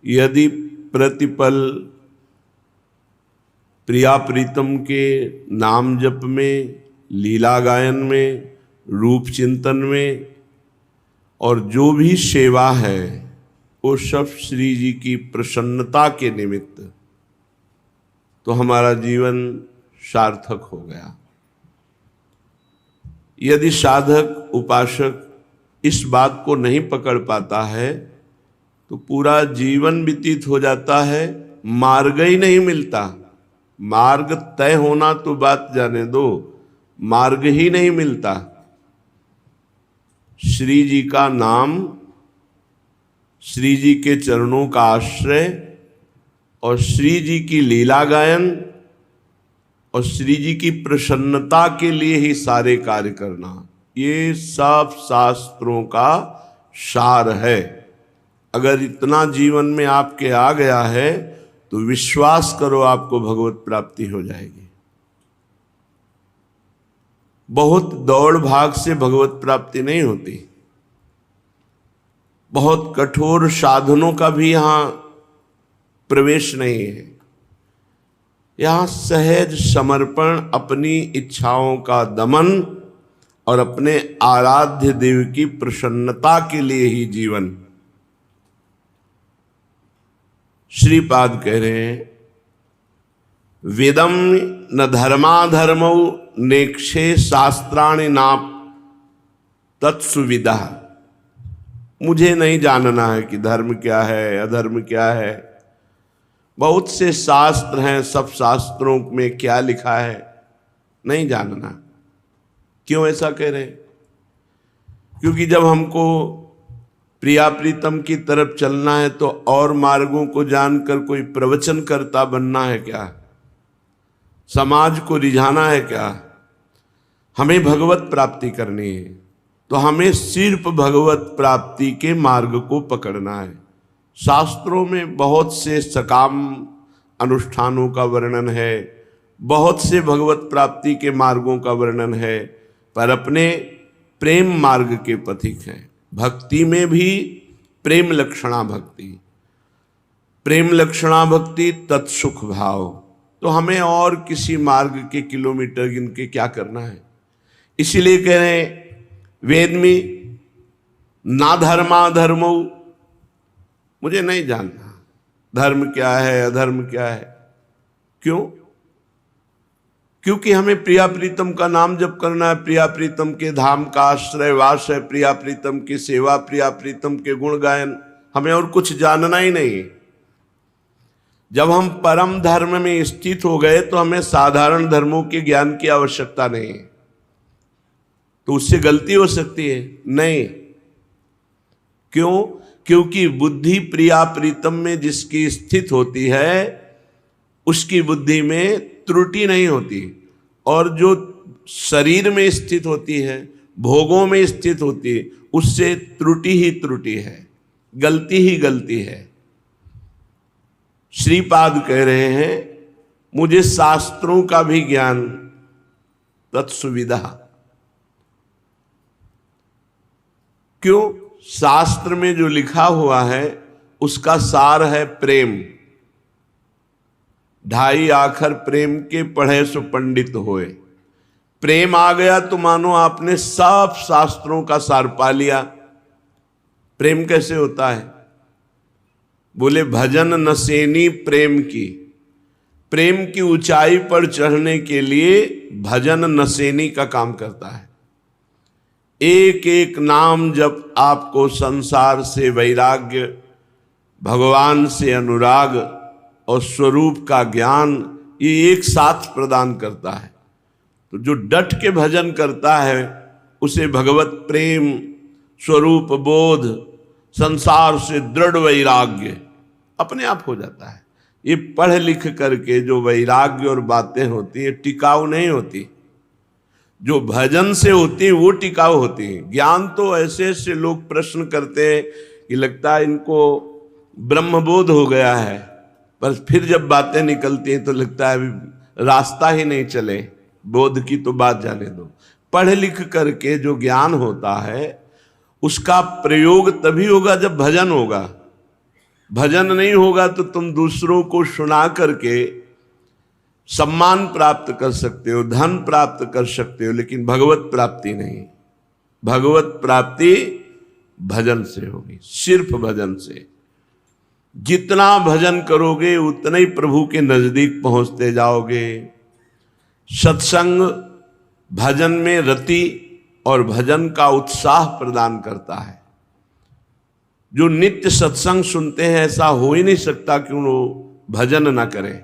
यदि प्रतिपल प्रिया प्रीतम के नाम जप में, लीला गायन में, रूप चिंतन में और जो भी सेवा है वो सब श्री जी की प्रसन्नता के निमित्त, तो हमारा जीवन सार्थक हो गया। यदि साधक उपासक इस बात को नहीं पकड़ पाता है तो पूरा जीवन व्यतीत हो जाता है, मार्ग ही नहीं मिलता। मार्ग तय होना तो बात जाने दो, मार्ग ही नहीं मिलता। श्री जी का नाम, श्री जी के चरणों का आश्रय और श्री जी की लीला गायन और श्री जी की प्रसन्नता के लिए ही सारे कार्य करना, ये सब शास्त्रों का सार है। अगर इतना जीवन में आपके आ गया है तो विश्वास करो आपको भगवत प्राप्ति हो जाएगी। बहुत दौड़ भाग से भगवत प्राप्ति नहीं होती, बहुत कठोर साधनों का भी यहाँ प्रवेश नहीं है। यहाँ सहज समर्पण, अपनी इच्छाओं का दमन और अपने आराध्य देव की प्रसन्नता के लिए ही जीवन। श्रीपाद कह रहे हैं, वेदम न धर्माधर्मौ नेक्षे शास्त्राणि नाप तत्सुविदा। मुझे नहीं जानना है कि धर्म क्या है, अधर्म क्या है। बहुत से शास्त्र हैं, सब शास्त्रों में क्या लिखा है नहीं जानना। क्यों ऐसा कह रहे हैं? क्योंकि जब हमको प्रिया प्रीतम की तरफ चलना है तो और मार्गों को जानकर कोई प्रवचन करता बनना है क्या? समाज को रिझाना है क्या? हमें भगवत प्राप्ति करनी है तो हमें सिर्फ भगवत प्राप्ति के मार्ग को पकड़ना है। शास्त्रों में बहुत से सकाम अनुष्ठानों का वर्णन है, बहुत से भगवत प्राप्ति के मार्गों का वर्णन है, पर अपने प्रेम मार्ग के पथिक हैं। भक्ति में भी प्रेम लक्षणा भक्ति, प्रेम लक्षणा भक्ति तत्सुख भाव। तो हमें और किसी मार्ग के किलोमीटर गिन के क्या करना है? इसीलिए कह रहे हैं वेद में ना धर्मा धर्मो, मुझे नहीं जानना धर्म क्या है अधर्म क्या है। क्यों? क्योंकि हमें प्रिया प्रीतम का नाम जप करना है, प्रिया प्रीतम के धाम का आश्रय वास है, प्रिया प्रीतम की सेवा, प्रिया प्रीतम के गुण गायन। हमें और कुछ जानना ही नहीं। जब हम परम धर्म में स्थित हो गए तो हमें साधारण धर्मों के ज्ञान की आवश्यकता नहीं। तो उससे गलती हो सकती है? नहीं। क्यों? क्योंकि बुद्धि प्रिया प्रीतम में जिसकी स्थित होती है उसकी बुद्धि में त्रुटि नहीं होती, और जो शरीर में स्थित होती है, भोगों में स्थित होती है, उससे त्रुटि ही त्रुटि है, गलती ही गलती है। श्रीपाद कह रहे हैं मुझे शास्त्रों का भी ज्ञान तत्सुविधा। क्यों? शास्त्र में जो लिखा हुआ है उसका सार है प्रेम। ढाई आखर प्रेम के पढ़े सो पंडित होए। प्रेम आ गया तो मानो आपने सब शास्त्रों का सार पा लिया। प्रेम कैसे होता है? बोले भजन नसेनी प्रेम की। प्रेम की ऊंचाई पर चढ़ने के लिए भजन नसेनी का काम करता है। एक एक नाम जब आपको संसार से वैराग्य, भगवान से अनुराग और स्वरूप का ज्ञान ये एक साथ प्रदान करता है। तो जो डट के भजन करता है उसे भगवत प्रेम, स्वरूप बोध, संसार से दृढ़ वैराग्य अपने आप हो जाता है। ये पढ़ लिख करके जो वैराग्य और बातें होती है टिकाऊ नहीं होती। जो भजन से होती है वो टिकाऊ होती है। ज्ञान तो ऐसे ऐसे लोग प्रश्न करते हैं कि लगता है इनको ब्रह्मबोध हो गया है, पर फिर जब बातें निकलती हैं तो लगता है रास्ता ही नहीं चले। बोध की तो बात जाने दो। पढ़ लिख करके जो ज्ञान होता है उसका प्रयोग तभी होगा जब भजन होगा। भजन नहीं होगा तो तुम दूसरों को सुना करके सम्मान प्राप्त कर सकते हो, धन प्राप्त कर सकते हो, लेकिन भगवत प्राप्ति नहीं। भगवत प्राप्ति भजन से होगी, सिर्फ भजन से। जितना भजन करोगे उतना ही प्रभु के नजदीक पहुंचते जाओगे। सत्संग भजन में रति और भजन का उत्साह प्रदान करता है। जो नित्य सत्संग सुनते हैं ऐसा हो ही नहीं सकता कि वो भजन ना करें,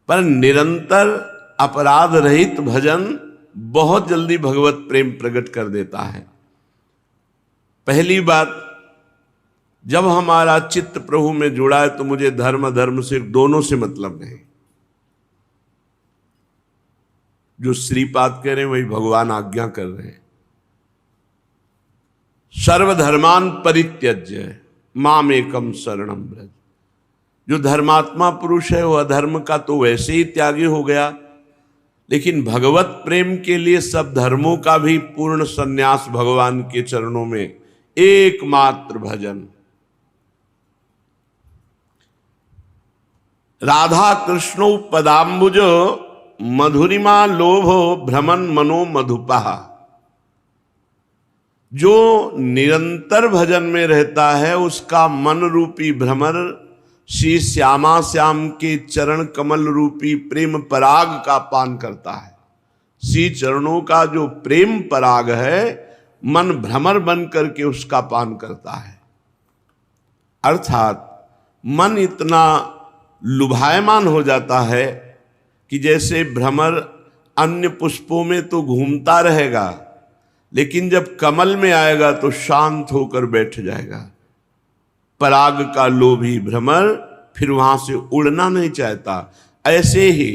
पर निरंतर अपराध रहित भजन बहुत जल्दी भगवत प्रेम प्रकट कर देता है। पहली बात, जब हमारा चित्त प्रभु में जुड़ा है तो मुझे धर्म अधर्म से दोनों से मतलब नहीं। जो श्रीपाद कह रहे हैं वही भगवान आज्ञा कर रहे हैं। सर्वधर्मान परित्यज्य मामेकम शरणम व्रज। जो धर्मात्मा पुरुष है वो अधर्म का तो वैसे ही त्यागी हो गया, लेकिन भगवत प्रेम के लिए सब धर्मों का भी पूर्ण संन्यास भगवान के चरणों में, एकमात्र भजन। राधा कृष्णो पदाम्बुज मधुरिमा लोभो भ्रमन मनो मधुपा। जो निरंतर भजन में रहता है उसका मन रूपी भ्रमर श्री श्यामा श्याम के चरण कमल रूपी प्रेम पराग का पान करता है। श्री चरणों का जो प्रेम पराग है मन भ्रमर बन करके उसका पान करता है। अर्थात मन इतना लुभायमान हो जाता है कि जैसे भ्रमर अन्य पुष्पों में तो घूमता रहेगा, लेकिन जब कमल में आएगा तो शांत होकर बैठ जाएगा। पराग का लोभी भ्रमर फिर वहां से उड़ना नहीं चाहता। ऐसे ही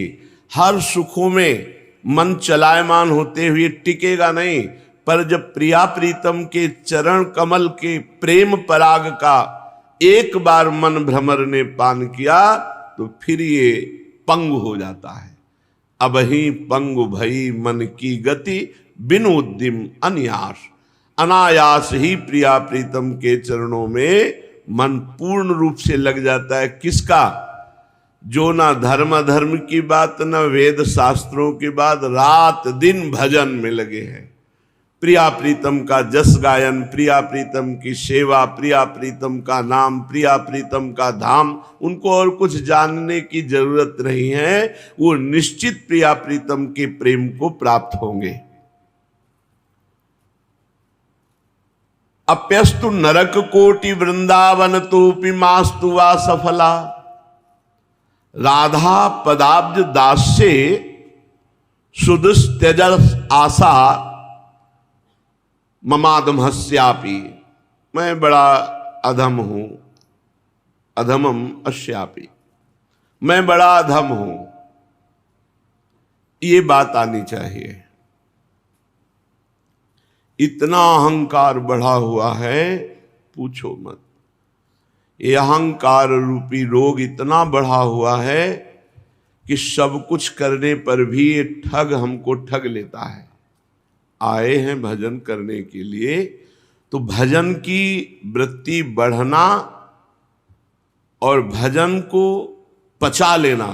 हर सुखों में मन चलायमान होते हुए टिकेगा नहीं, पर जब प्रिया प्रीतम के चरण कमल के प्रेम पराग का एक बार मन भ्रमर ने पान किया तो फिर ये पंग हो जाता है। अब ही पंगु भई मन की गति बिनु उद्यम अन्यास। अनायास ही प्रिया प्रीतम के चरणों में मन पूर्ण रूप से लग जाता है। किसका? जो ना धर्म धर्म की बात न वेद शास्त्रों की बात, रात दिन भजन में लगे हैं। प्रिया प्रीतम का जस गायन, प्रिया प्रीतम की सेवा, प्रिया प्रीतम का नाम, प्रिया प्रीतम का धाम। उनको और कुछ जानने की जरूरत नहीं है, वो निश्चित प्रिया प्रीतम के प्रेम को प्राप्त होंगे। अप्यस्तु नरक कोटि वृंदावन तोपि मास्तु वा सफला। राधा पदाब्ज दास्य सुदुस्त्यजस आशा ममादमहस्यापि। मैं बड़ा अधम हूं, अधमम अस्यापि, मैं बड़ा अधम हूं। ये बात आनी चाहिए। इतना अहंकार बढ़ा हुआ है पूछो मत। ये अहंकार रूपी रोग इतना बढ़ा हुआ है कि सब कुछ करने पर भी ये ठग हमको ठग लेता है। आए हैं भजन करने के लिए तो भजन की वृत्ति बढ़ना और भजन को पचा लेना,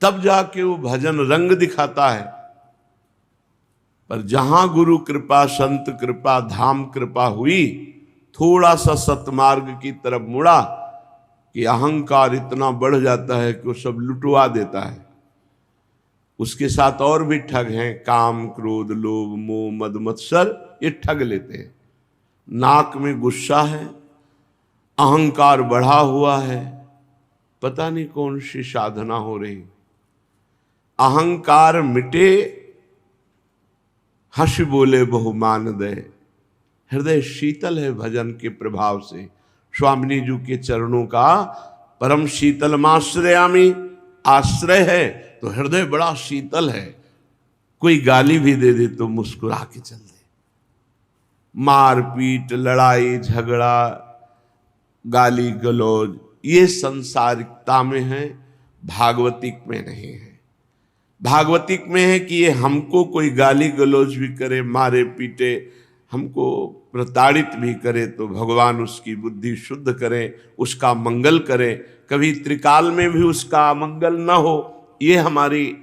तब जाके वो भजन रंग दिखाता है। पर जहां गुरु कृपा, संत कृपा, धाम कृपा हुई, थोड़ा सा सतमार्ग की तरफ मुड़ा कि अहंकार इतना बढ़ जाता है कि वो सब लुटवा देता है। उसके साथ और भी ठग हैं, काम क्रोध लोभ मोह मद मत्सर, ये ठग लेते हैं। नाक में गुस्सा है, अहंकार बढ़ा हुआ है, पता नहीं कौन सी साधना हो रही। अहंकार मिटे हंस बोले बहुमान दे। हृदय शीतल है भजन के प्रभाव से। स्वामिनी जी के चरणों का परम शीतलमाश्रयामि आश्रय है तो हृदय बड़ा शीतल है। कोई गाली भी दे दे तो मुस्कुरा के चल दे। मारपीट, लड़ाई झगड़ा, गाली गलौज, ये संसारिकता में है, भागवतिक में नहीं है। भागवतिक में है कि ये हमको कोई गाली गलौज भी करे, मारे पीटे, हमको प्रताड़ित भी करे तो भगवान उसकी बुद्धि शुद्ध करें, उसका मंगल करें, कभी त्रिकाल में भी उसका मंगल न हो, ये हमारी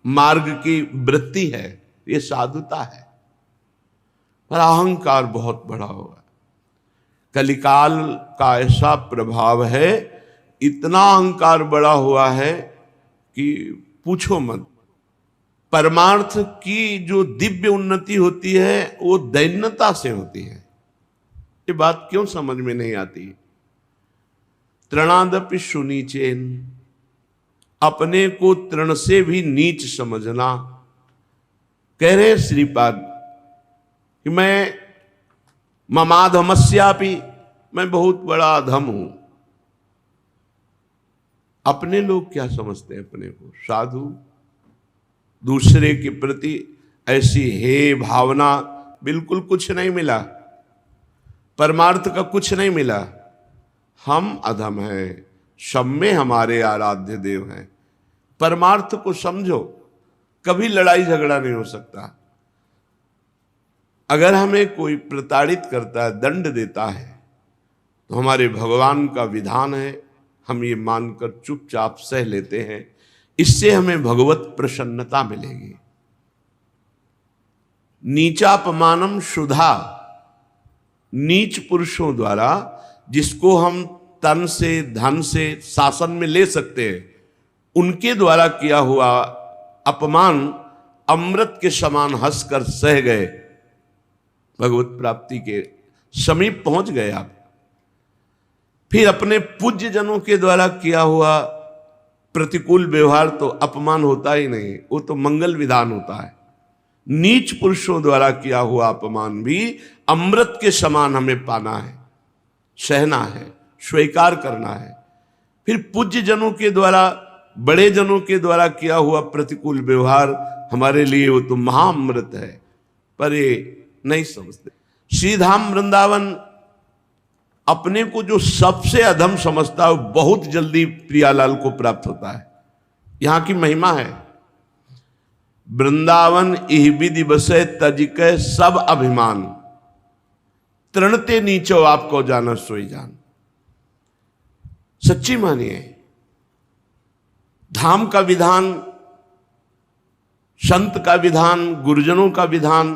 मार्ग की वृत्ति है, ये साधुता है। पर अहंकार बहुत बड़ा हुआ, कलिकाल का ऐसा प्रभाव है, इतना अहंकार बड़ा हुआ है कि पूछो मत। परमार्थ की जो दिव्य उन्नति होती है वो दैन्यता से होती है। ये बात क्यों समझ में नहीं आती? तृणादपि सुनीचेन, अपने को तृण से भी नीच समझना। कह रहे श्रीपाद कि मैं ममाधमस्यापि, मैं बहुत बड़ा अधम हूं। अपने लोग क्या समझते हैं अपने को? साधु। दूसरे के प्रति ऐसी हे भावना, बिल्कुल कुछ नहीं मिला, परमार्थ का कुछ नहीं मिला। हम अधम हैं, सब में हमारे आराध्य देव हैं। परमार्थ को समझो, कभी लड़ाई झगड़ा नहीं हो सकता। अगर हमें कोई प्रताड़ित करता है, दंड देता है, तो हमारे भगवान का विधान है, हम ये मानकर चुपचाप सह लेते हैं। इससे हमें भगवत प्रसन्नता मिलेगी। नीचापमानम शुधा, नीच पुरुषों द्वारा जिसको हम तन से धन से शासन में ले सकते हैं, उनके द्वारा किया हुआ अपमान अमृत के समान हंसकर सह गए, भगवत प्राप्ति के समीप पहुंच गए आप। फिर अपने पूज्य जनों के द्वारा किया हुआ प्रतिकूल व्यवहार तो अपमान होता ही नहीं, वो तो मंगल विधान होता है। नीच पुरुषों द्वारा किया हुआ अपमान भी अमृत के समान हमें पाना है, सहना है, स्वीकार करना है। फिर पूज्य जनों के द्वारा, बड़े जनों के द्वारा किया हुआ प्रतिकूल व्यवहार हमारे लिए वो तो महाअमृत है, पर ये नहीं समझते। श्रीधाम वृंदावन अपने को जो सबसे अधम समझता है, बहुत जल्दी प्रियालाल को प्राप्त होता है। यहां की महिमा है, वृंदावन इह विधि बसे तजिक सब अभिमान, तृणते नीचो आपको जाना सोई जान। सच्ची मानिए, धाम का विधान, संत का विधान, गुरुजनों का विधान,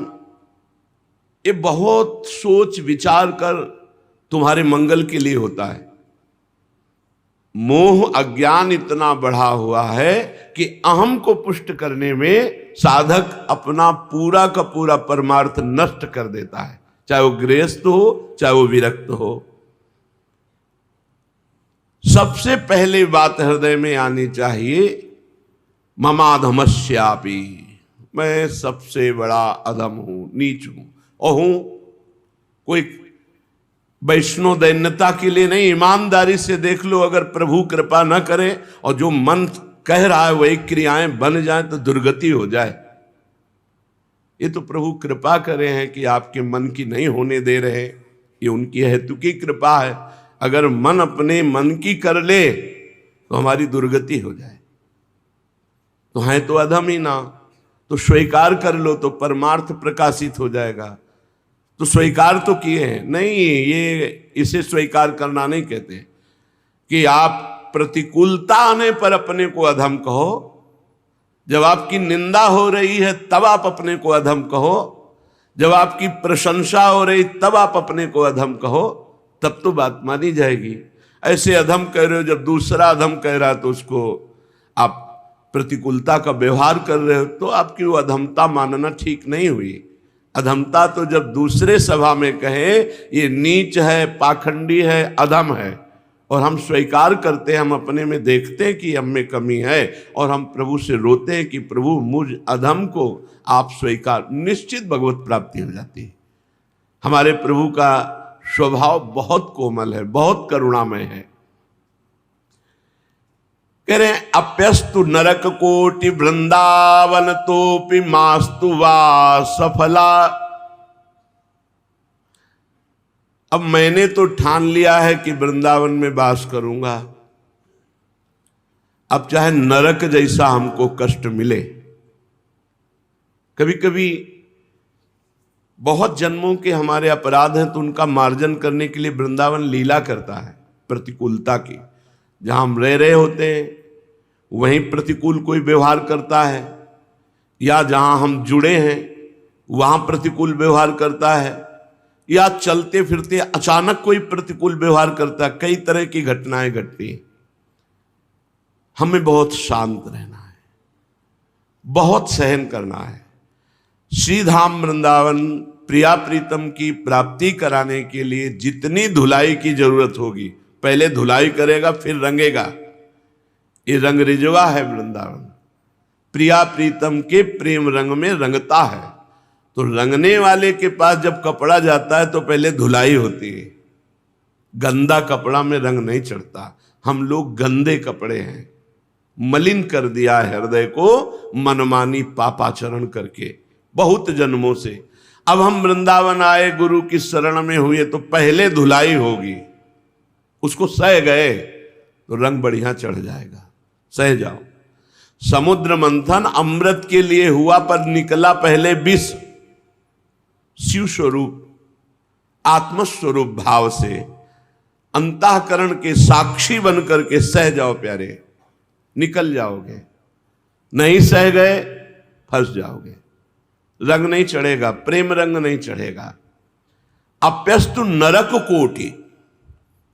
ये बहुत सोच विचार कर तुम्हारे मंगल के लिए होता है। मोह अज्ञान इतना बढ़ा हुआ है कि अहम को पुष्ट करने में साधक अपना पूरा का पूरा परमार्थ नष्ट कर देता है, चाहे वो गृहस्थ हो, चाहे वो विरक्त हो। सबसे पहले बात हृदय में आनी चाहिए, ममाधमस्यापि, मैं सबसे बड़ा अधम हूं, नीच हूं। और हूं कोई वैष्णव दैन्यता के लिए नहीं, ईमानदारी से देख लो, अगर प्रभु कृपा न करे और जो मन कह रहा है वही क्रियाएं बन जाए तो दुर्गति हो जाए। ये तो प्रभु कृपा करे हैं कि आपके मन की नहीं होने दे रहे, ये उनकी हेतु की कृपा है। अगर मन अपने मन की कर ले तो हमारी दुर्गति हो जाए। तो है तो अधम ही ना, तो स्वीकार कर लो तो परमार्थ प्रकाशित हो जाएगा। तो स्वीकार तो किए हैं, नहीं ये इसे स्वीकार करना नहीं कहते कि आप प्रतिकूलता आने पर अपने को अधम कहो, जब आपकी निंदा हो रही है तब आप अपने को अधम कहो, जब आपकी प्रशंसा हो रही तब आप अपने को अधम कहो, तब तो बात मानी जाएगी। ऐसे अधम कह रहे हो, जब दूसरा अधम कह रहा है तो उसको आप प्रतिकूलता का व्यवहार कर रहे हो, तो आपकी वो अधमता मानना ठीक नहीं हुई। अधमता तो जब दूसरे सभा में कहे ये नीच है, पाखंडी है, अधम है, और हम स्वीकार करते हैं, हम अपने में देखते हैं कि हम में कमी है, और हम प्रभु से रोते हैं कि प्रभु मुझ अधम को आप स्वीकार, निश्चित भगवत प्राप्ति हो जाती है। हमारे प्रभु का स्वभाव बहुत कोमल है, बहुत करुणामय है। कह रहे हैं अप्यस्तु नरक कोटि वृंदावन तोपि मास्तु वा सफला। अब मैंने तो ठान लिया है कि वृंदावन में वास करूंगा, अब चाहे नरक जैसा हमको कष्ट मिले। कभी कभी बहुत जन्मों के हमारे अपराध हैं तो उनका मार्जन करने के लिए वृंदावन लीला करता है प्रतिकूलता की। जहां हम रह रहे होते हैं वहीं प्रतिकूल कोई व्यवहार करता है, या जहां हम जुड़े हैं वहां प्रतिकूल व्यवहार करता है, या चलते फिरते अचानक कोई प्रतिकूल व्यवहार करता है। कई तरह की घटनाएं घटती हैं। हमें बहुत शांत रहना है, बहुत सहन करना है। श्रीधाम वृंदावन प्रिया प्रीतम की प्राप्ति कराने के लिए जितनी धुलाई की जरूरत होगी, पहले धुलाई करेगा फिर रंगेगा। ये रंग रिजवा है वृंदावन, प्रिया प्रीतम के प्रेम रंग में रंगता है। तो रंगने वाले के पास जब कपड़ा जाता है तो पहले धुलाई होती है। गंदा कपड़ा में रंग नहीं चढ़ता। हम लोग गंदे कपड़े हैं, मलिन कर दिया है हृदय को मनमानी पापाचरण करके बहुत जन्मों से। अब हम वृंदावन आए, गुरु की शरण में हुए, तो पहले धुलाई होगी। उसको सह गए तो रंग बढ़िया चढ़ जाएगा। सह जाओ। समुद्र मंथन अमृत के लिए हुआ, पर निकला पहले विष। शिव स्वरूप आत्मस्वरूप भाव से अंतःकरण के साक्षी बन करके सह जाओ प्यारे, निकल जाओगे। नहीं सह गए फंस जाओगे। रंग नहीं चढ़ेगा, प्रेम रंग नहीं चढ़ेगा। अप्यस्तु नरक कोटि,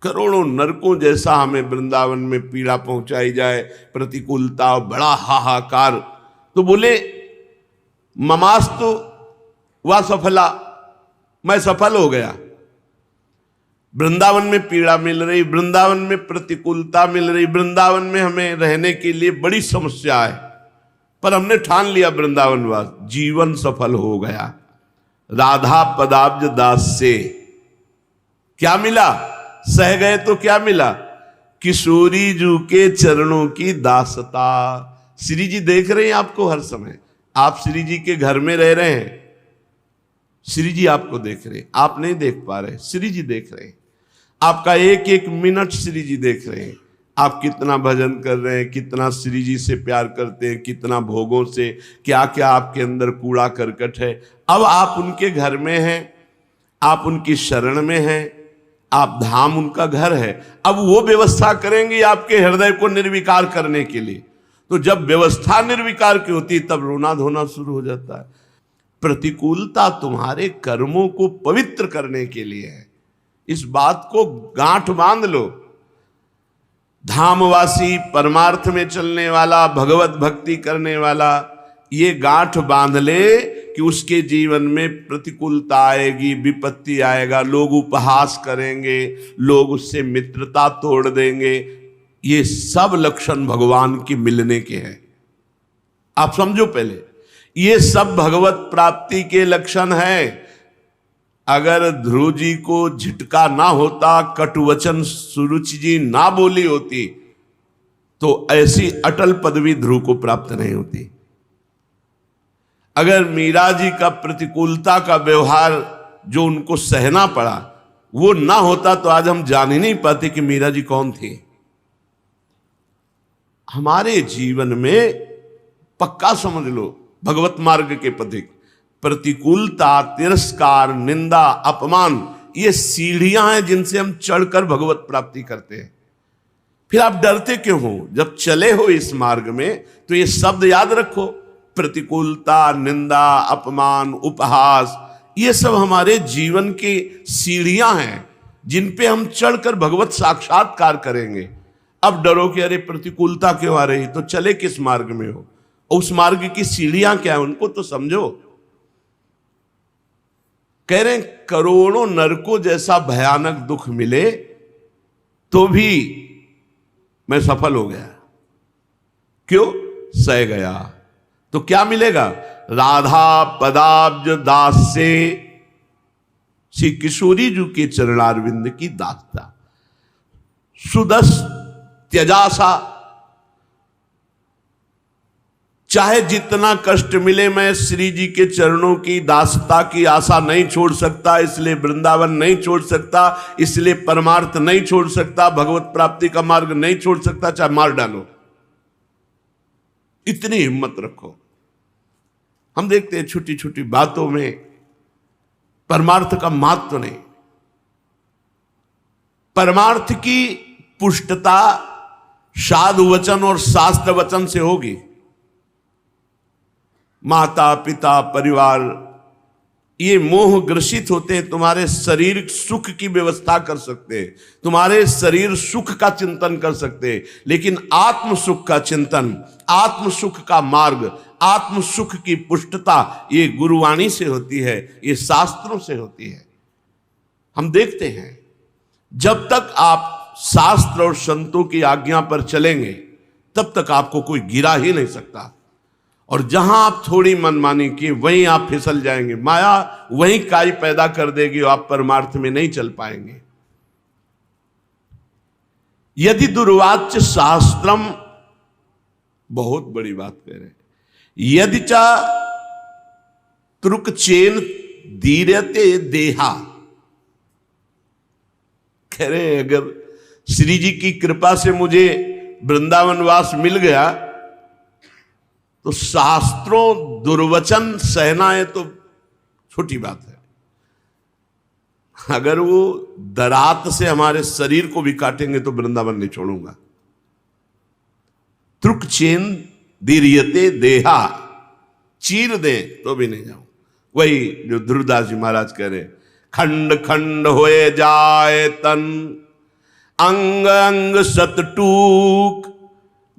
करोड़ों नरकों जैसा हमें वृंदावन में पीड़ा पहुंचाई जाए, प्रतिकूलता, बड़ा हाहाकार, तो बोले ममास्तु वा सफला, मैं सफल हो गया। वृंदावन में पीड़ा मिल रही, वृंदावन में प्रतिकूलता मिल रही, वृंदावन में हमें रहने के लिए बड़ी समस्या है, पर हमने ठान लिया वृंदावनवास, जीवन सफल हो गया। राधा पदाब्ज दास से क्या मिला? सह गए तो क्या मिला? किशोरी जू के चरणों की दासता। श्री जी देख रहे हैं आपको हर समय। आप श्री जी के घर में रह रहे हैं, श्री जी आपको देख रहे हैं। आप नहीं देख पा रहे, श्री जी देख रहे हैं। आपका एक एक मिनट श्री जी देख रहे हैं। आप कितना भजन कर रहे हैं, कितना श्री जी से प्यार करते हैं, कितना भोगों से, क्या क्या आपके अंदर कूड़ा करकट है। अब आप उनके घर में हैं, आप उनकी शरण में हैं, आप धाम उनका घर है। अब वो व्यवस्था करेंगे आपके हृदय को निर्विकार करने के लिए। तो जब व्यवस्था निर्विकार की होती तब रोना धोना शुरू हो जाता है। प्रतिकूलता तुम्हारे कर्मों को पवित्र करने के लिए है। इस बात को गांठ बांध लो। धामवासी, परमार्थ में चलने वाला, भगवत भक्ति करने वाला, ये गांठ बांध ले कि उसके जीवन में प्रतिकूलता आएगी, विपत्ति आएगा, लोग उपहास करेंगे, लोग उससे मित्रता तोड़ देंगे। ये सब लक्षण भगवान की मिलने के हैं। आप समझो पहले, ये सब भगवत प्राप्ति के लक्षण हैं। अगर ध्रुव जी को झटका ना होता, कटुवचन सुरुचि जी ना बोली होती, तो ऐसी अटल पदवी ध्रुव को प्राप्त नहीं होती। अगर मीरा जी का प्रतिकूलता का व्यवहार जो उनको सहना पड़ा वो ना होता तो आज हम जान ही नहीं पाते कि मीरा जी कौन थी। हमारे जीवन में पक्का समझ लो, भगवत मार्ग के पथिक प्रतिकूलता, तिरस्कार, निंदा, अपमान, ये सीढ़ियां हैं जिनसे हम चढ़कर भगवत प्राप्ति करते हैं। फिर आप डरते क्यों हो? जब चले हो इस मार्ग में तो ये शब्द याद रखो, प्रतिकूलता, निंदा, अपमान, उपहास, ये सब हमारे जीवन की सीढ़ियां हैं जिन पे हम चढ़कर भगवत साक्षात्कार करेंगे। अब डरो कि अरे प्रतिकूलता क्यों आ रही, तो चले किस मार्ग में हो, उस मार्ग की सीढ़ियां क्या है उनको तो समझो। कह रहे हैं करोड़ों नरकों जैसा भयानक दुख मिले तो भी मैं सफल हो गया। क्यों? सह गया। तो क्या मिलेगा? राधा पदाब्ज दास से, श्री किशोरी जी के चरणारविंद की दासता। सुदस त्यजासा, चाहे जितना कष्ट मिले मैं श्री जी के चरणों की दासता की आशा नहीं छोड़ सकता, इसलिए वृंदावन नहीं छोड़ सकता, इसलिए परमार्थ नहीं छोड़ सकता, भगवत प्राप्ति का मार्ग नहीं छोड़ सकता, चाहे मार डालो। इतनी हिम्मत रखो। हम देखते हैं छोटी छोटी बातों में परमार्थ का महत्व नहीं। परमार्थ की पुष्टता साधु वचन और शास्त्र वचन से होगी। माता पिता परिवार ये मोह ग्रसित होते हैं, तुम्हारे शरीर सुख की व्यवस्था कर सकते हैं, तुम्हारे शरीर सुख का चिंतन कर सकते हैं, लेकिन आत्म सुख का चिंतन, आत्म सुख का मार्ग, आत्म सुख की पुष्टता ये गुरुवाणी से होती है, ये शास्त्रों से होती है। हम देखते हैं जब तक आप शास्त्र और संतों की आज्ञा पर चलेंगे तब तक आपको कोई गिरा ही नहीं सकता, और जहां आप थोड़ी मनमानी की वहीं आप फिसल जाएंगे। माया वहीं काई पैदा कर देगी और आप परमार्थ में नहीं चल पाएंगे। यदि दुर्वाच्य शास्त्रम, बहुत बड़ी बात कह रहे हैं, यदि चा त्रुकचेन दीर्यते देहा, कह रहे अगर श्री जी की कृपा से मुझे वृंदावन वास मिल गया तो शास्त्रों दुर्वचन सहना है तो छोटी बात है। अगर वो दरात से हमारे शरीर को भी काटेंगे तो वृंदावन नहीं छोड़ूंगा। त्रुकचेन दीर्यते देहा, चीर दे तो भी नहीं जाऊं। वही जो ध्रुवदास जी महाराज कह रहे, खंड खंड होए जाए तन, अंग अंग सत टूक,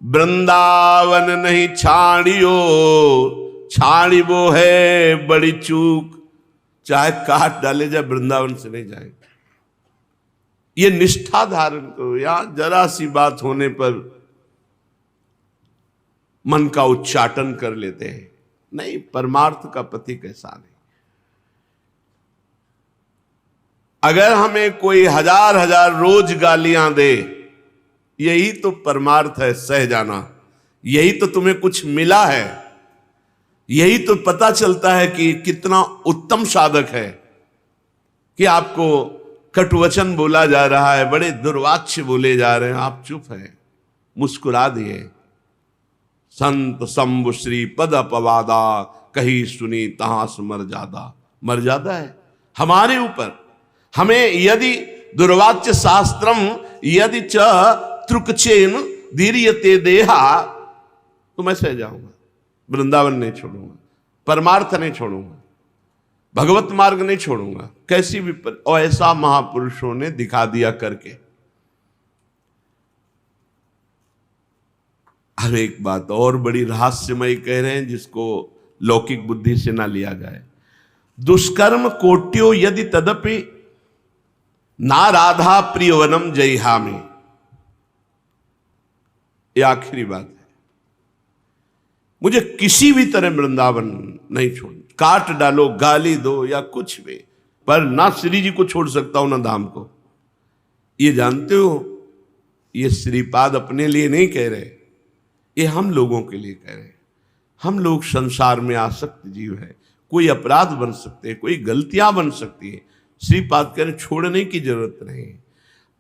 वृंदावन नहीं छाड़ियो, छाड़िबो है बड़ी चूक। चाहे काट डाले जाए वृंदावन से नहीं जाएंगे। ये निष्ठा धारण करो। यहां जरा सी बात होने पर मन का उच्चाटन कर लेते हैं। नहीं, परमार्थ का प्रतीक ऐसा नहीं। अगर हमें कोई हजार हजार रोज गालियां दे, यही तो परमार्थ है, सह जाना। यही तो तुम्हें कुछ मिला है, यही तो पता चलता है कि कितना उत्तम साधक है कि आपको कटुवचन बोला जा रहा है, बड़े दुर्वाच्य बोले जा रहे हैं, आप चुप हैं, मुस्कुरा दिए। संत शंभु श्री पद अपवादा, कही सुनी तहां मर जादा है हमारे ऊपर। हमें यदि दुर्वाच्य शास्त्रम यदि च त्रुकचेन दीर्यते देहा, तो मैं सह जाऊंगा, वृंदावन नहीं छोड़ूंगा, परमार्थ नहीं छोड़ूंगा, भगवत मार्ग नहीं छोड़ूंगा, कैसी भी और ऐसा महापुरुषों ने दिखा दिया करके। अब एक बात और बड़ी रहस्यमयी कह रहे हैं जिसको लौकिक बुद्धि से ना लिया जाए। दुष्कर्म कोट्यो यदि तदपि ना राधा प्रियवनम जयहा में, ये आखिरी बात है। मुझे किसी भी तरह वृंदावन नहीं छोड़, काट डालो, गाली दो या कुछ भी, पर ना श्री जी को छोड़ सकता हूं ना धाम को। ये जानते हो, ये श्रीपाद अपने लिए नहीं कह रहे, ये हम लोगों के लिए कह रहे। हम लोग संसार में आसक्त जीव है, कोई अपराध बन सकते हैं, कोई गलतियां बन सकती है। श्रीपाद कह रहे छोड़ने की जरूरत नहीं।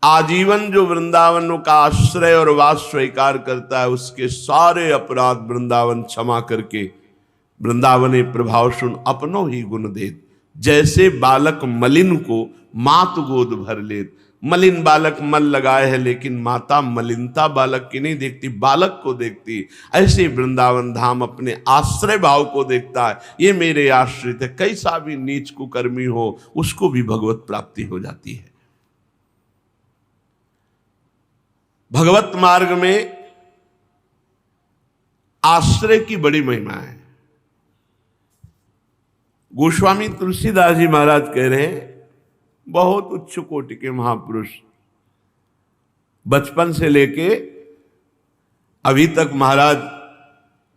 आजीवन जो वृंदावन का आश्रय और वास स्वीकार करता है, उसके सारे अपराध वृंदावन क्षमा करके वृंदावने प्रभाव सुन अपनो ही गुण देत। जैसे बालक मलिन को मात गोद भर लेत। मलिन बालक मल लगाए है, लेकिन माता मलिनता बालक की नहीं देखती, बालक को देखती। ऐसे वृंदावन धाम अपने आश्रय भाव को देखता है, ये मेरे आश्रित है। कैसा भी नीच कुकर्मी हो, उसको भी भगवत प्राप्ति हो जाती है। भगवत मार्ग में आश्रय की बड़ी महिमा है। गोस्वामी तुलसीदास जी महाराज कह रहे हैं, बहुत उच्च कोटि के महापुरुष, बचपन से लेके अभी तक महाराज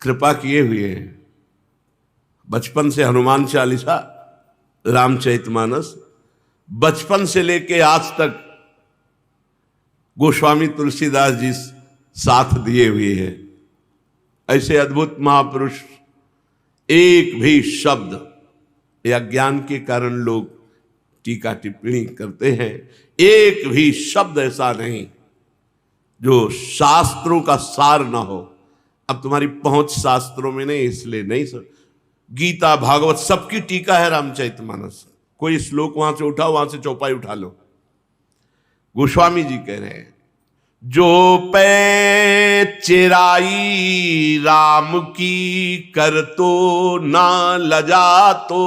कृपा किए हुए हैं। बचपन से हनुमान चालीसा, रामचरितमानस, बचपन से लेके आज तक गोस्वामी तुलसीदास जी साथ दिए हुए हैं। ऐसे अद्भुत महापुरुष, एक भी शब्द या ज्ञान के कारण लोग टीका टिप्पणी करते हैं, एक भी शब्द ऐसा नहीं जो शास्त्रों का सार ना हो। अब तुम्हारी पहुंच शास्त्रों में नहीं, इसलिए नहीं सर। गीता भागवत सबकी टीका है रामचरितमानस, कोई श्लोक वहां से उठाओ, वहां से चौपाई उठा लो। गोस्वामी जी कह रहे हैं, जो पै चिराई राम की कर तो ना लजा तो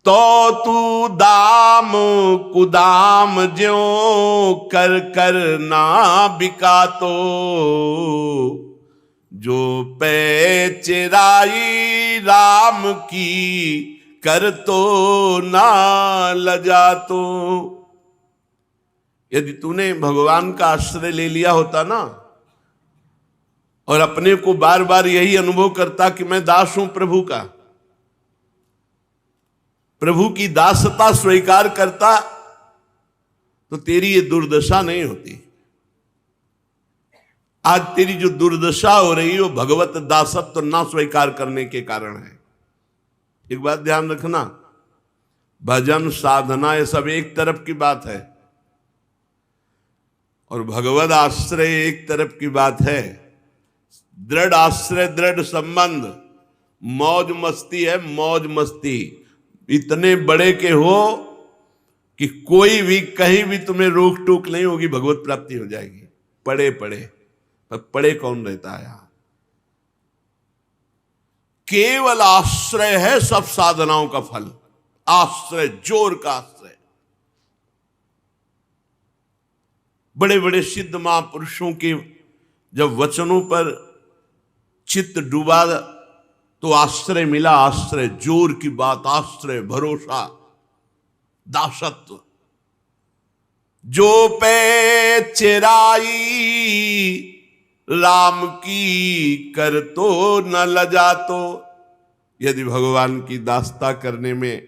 तू दाम कुदाम ज्यों कर कर ना बिका तो। जो पै चिराई राम की कर तो ना लजा तो। यदि तूने भगवान का आश्रय ले लिया होता ना, और अपने को बार बार यही अनुभव करता कि मैं दास हूं प्रभु का, प्रभु की दासता स्वीकार करता, तो तेरी ये दुर्दशा नहीं होती। आज तेरी जो दुर्दशा हो रही है वो भगवत दासत्व ना स्वीकार करने के कारण है। एक बात ध्यान रखना, भजन साधना ये सब एक तरफ की बात है, और भगवत आश्रय एक तरफ की बात है। दृढ़ आश्रय, दृढ़ संबंध, मौज मस्ती है, मौज मस्ती इतने बड़े के हो कि कोई भी कहीं भी तुम्हें रोक टोक नहीं होगी, भगवत प्राप्ति हो जाएगी। पड़े पड़े, पर पड़े कौन रहता है? यहां केवल आश्रय है सब साधनाओं का फल। आश्रय, जोर का आश्रय। बड़े बड़े सिद्ध महापुरुषों के जब वचनों पर चित्त डूबा तो आश्रय मिला। आश्रय, जोर की बात, आश्रय, भरोसा, दासत्व। जो पे चिराई राम की कर तो न लजा तो। यदि भगवान की दासता करने में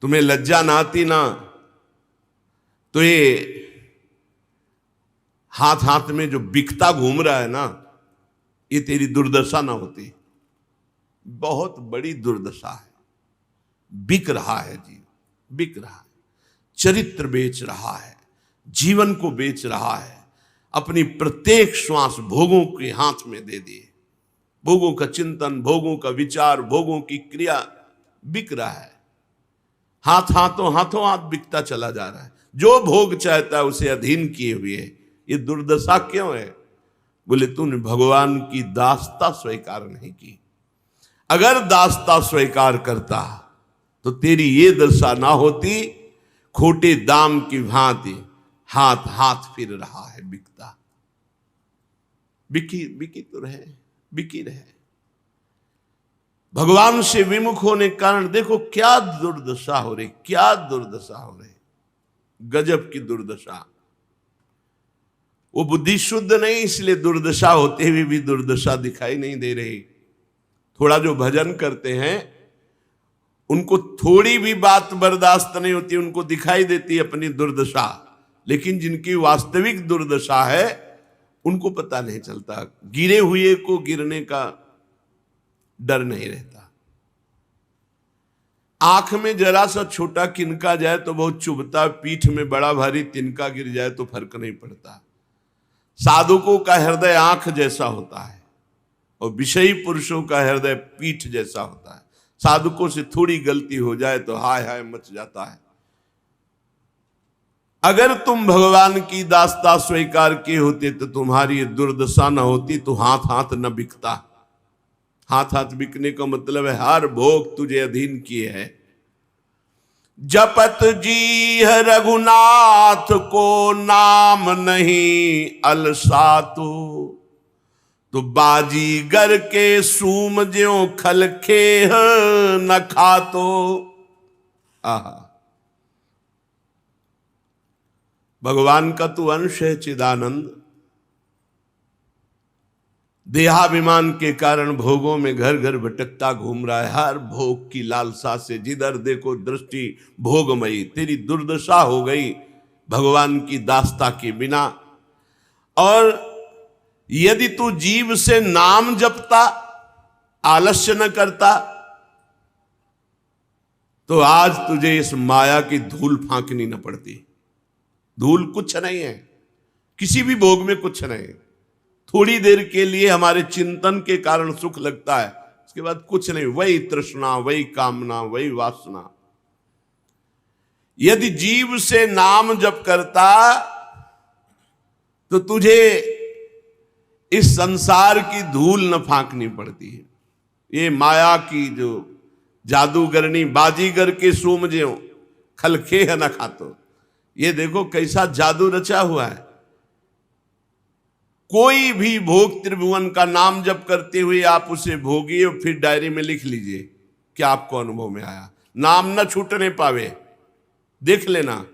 तुम्हें लज्जा ना आती ना, तो ये हाथ हाथ में जो बिकता घूम रहा है ना, ये तेरी दुर्दशा ना होती। बहुत बड़ी दुर्दशा है। बिक रहा है जीवन, बिक रहा है, चरित्र बेच रहा है, जीवन को बेच रहा है, अपनी प्रत्येक श्वास भोगों के हाथ में दे दिए। भोगों का चिंतन, भोगों का विचार, भोगों की क्रिया बिक रहा है। हाथों हाथ बिकता चला जा रहा है। जो भोग चाहता है उसे अधीन किए हुए। ये दुर्दशा क्यों है? बोले तूने भगवान की दासता स्वीकार नहीं की। अगर दासता स्वीकार करता तो तेरी ये दशा ना होती। खोटे दाम की भांति हाथ हाथ फिर रहा है, बिकता। बिकी तो रहे, बिकी रहे। भगवान से विमुख होने के कारण देखो क्या दुर्दशा हो रही, क्या दुर्दशा हो रही, गजब की दुर्दशा। वो बुद्धि शुद्ध नहीं, इसलिए दुर्दशा होते हुए भी दुर्दशा दिखाई नहीं दे रही। थोड़ा जो भजन करते हैं उनको थोड़ी भी बात बर्दाश्त नहीं होती, उनको दिखाई देती है अपनी दुर्दशा। लेकिन जिनकी वास्तविक दुर्दशा है उनको पता नहीं चलता। गिरे हुए को गिरने का डर नहीं रहता। आंख में जरा सा छोटा किनका जाए तो बहुत चुभता, पीठ में बड़ा भारी तिनका गिर जाए तो फर्क नहीं पड़ता। साधुकों का हृदय आंख जैसा होता है और विषयी पुरुषों का हृदय पीठ जैसा होता है। साधुकों से थोड़ी गलती हो जाए तो हाय हाय मच जाता है। अगर तुम भगवान की दासता स्वीकार किए होते तो तुम्हारी दुर्दशा न होती, तो हाथ हाथ न बिकता। हाथ हाथ बिकने का मतलब है हर भोग तुझे अधीन किए है। जपत जी है रघुनाथ को नाम नहीं अलसातो, तो बाजीगर के सूम ज्यों खल खेह न खातो। आहा, भगवान का तू अंश है चिदानंद। देहाभिमान के कारण भोगों में घर घर भटकता घूम रहा है, हर भोग की लालसा से। जिधर देखो दृष्टि भोगमयी। तेरी दुर्दशा हो गई भगवान की दासता के बिना। और यदि तू जीव से नाम जपता, आलस्य न करता, तो आज तुझे इस माया की धूल फांकनी न पड़ती। धूल कुछ नहीं है, किसी भी भोग में कुछ नहीं। थोड़ी देर के लिए हमारे चिंतन के कारण सुख लगता है, उसके बाद कुछ नहीं, वही तृष्णा, वही कामना, वही वासना। यदि जीव से नाम जप करता तो तुझे इस संसार की धूल न फांकनी पड़ती है। ये माया की जो जादूगरनी, बाजीगर के सूमज्यो खलखे है न खातो, ये देखो कैसा जादू रचा हुआ है। कोई भी भोग त्रिभुवन का नाम जप करते हुए आप उसे भोगिए और फिर डायरी में लिख लीजिए क्या आपको अनुभव में आया। नाम न छूटने पावे, देख लेना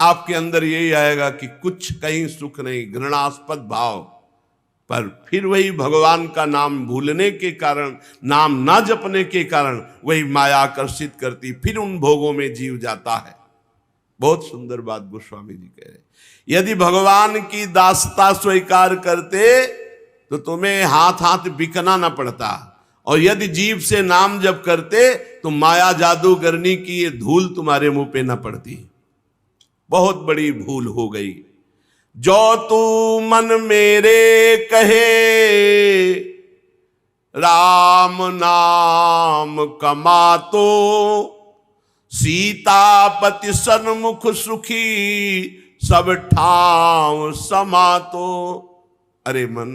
आपके अंदर यही आएगा कि कुछ कहीं सुख नहीं, घृणास्पद भाव। पर फिर वही भगवान का नाम भूलने के कारण, नाम ना जपने के कारण वही माया आकर्षित करती, फिर उन भोगों में जीव जाता है। बहुत सुंदर बात गोस्वामी जी कह रहे, यदि भगवान की दासता स्वीकार करते तो तुम्हें हाथ हाथ बिकना ना पड़ता, और यदि जीव से नाम जप करते तो माया जादूगरनी की ये धूल तुम्हारे मुंह पे ना पड़ती। बहुत बड़ी भूल हो गई। जो तू मन मेरे कहे राम नाम कमातो, सीतापति सन्मुख सुखी सब ठाव समातो। अरे मन,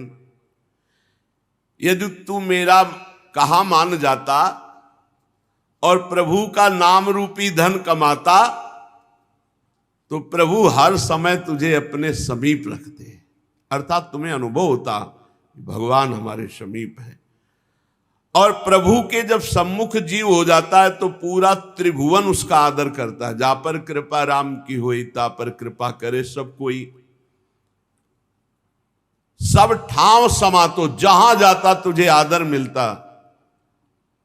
यदि तू मेरा कहा मान जाता और प्रभु का नाम रूपी धन कमाता तो प्रभु हर समय तुझे अपने समीप रखते, अर्थात तुम्हें अनुभव होता भगवान हमारे समीप है। और प्रभु के जब सम्मुख जीव हो जाता है तो पूरा त्रिभुवन उसका आदर करता है। जा पर कृपा राम की होई ता पर कृपा करे सब कोई। सब ठाव समातो, जहां जाता तुझे आदर मिलता,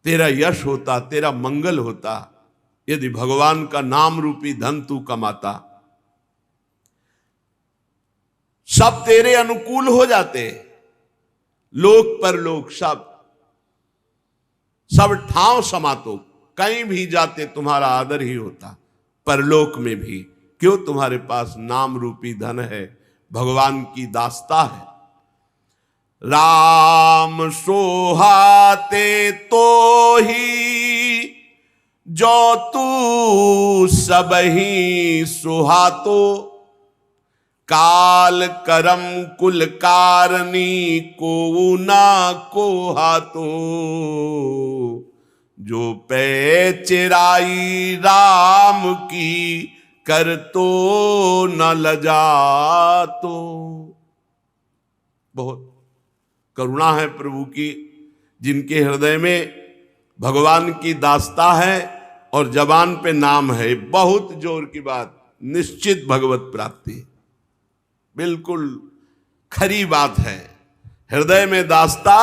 तेरा यश होता, तेरा मंगल होता, यदि भगवान का नाम रूपी धन तू कमाता। सब तेरे अनुकूल हो जाते, लोक परलोक सब ठाव समातो, कहीं भी जाते तुम्हारा आदर ही होता, परलोक में भी। क्यों? तुम्हारे पास नाम रूपी धन है, भगवान की दास्ता है। राम सोहाते तो ही जो तू सब ही सुहातो, काल करम कुल कारणी को ना को हाथो, जो पे चिराई राम की कर तो न लजातो। बहुत करुणा है प्रभु की, जिनके हृदय में भगवान की दास्ता है और जबान पे नाम है। बहुत जोर की बात, निश्चित भगवत प्राप्ति, बिल्कुल खरी बात है। हृदय में दास्ता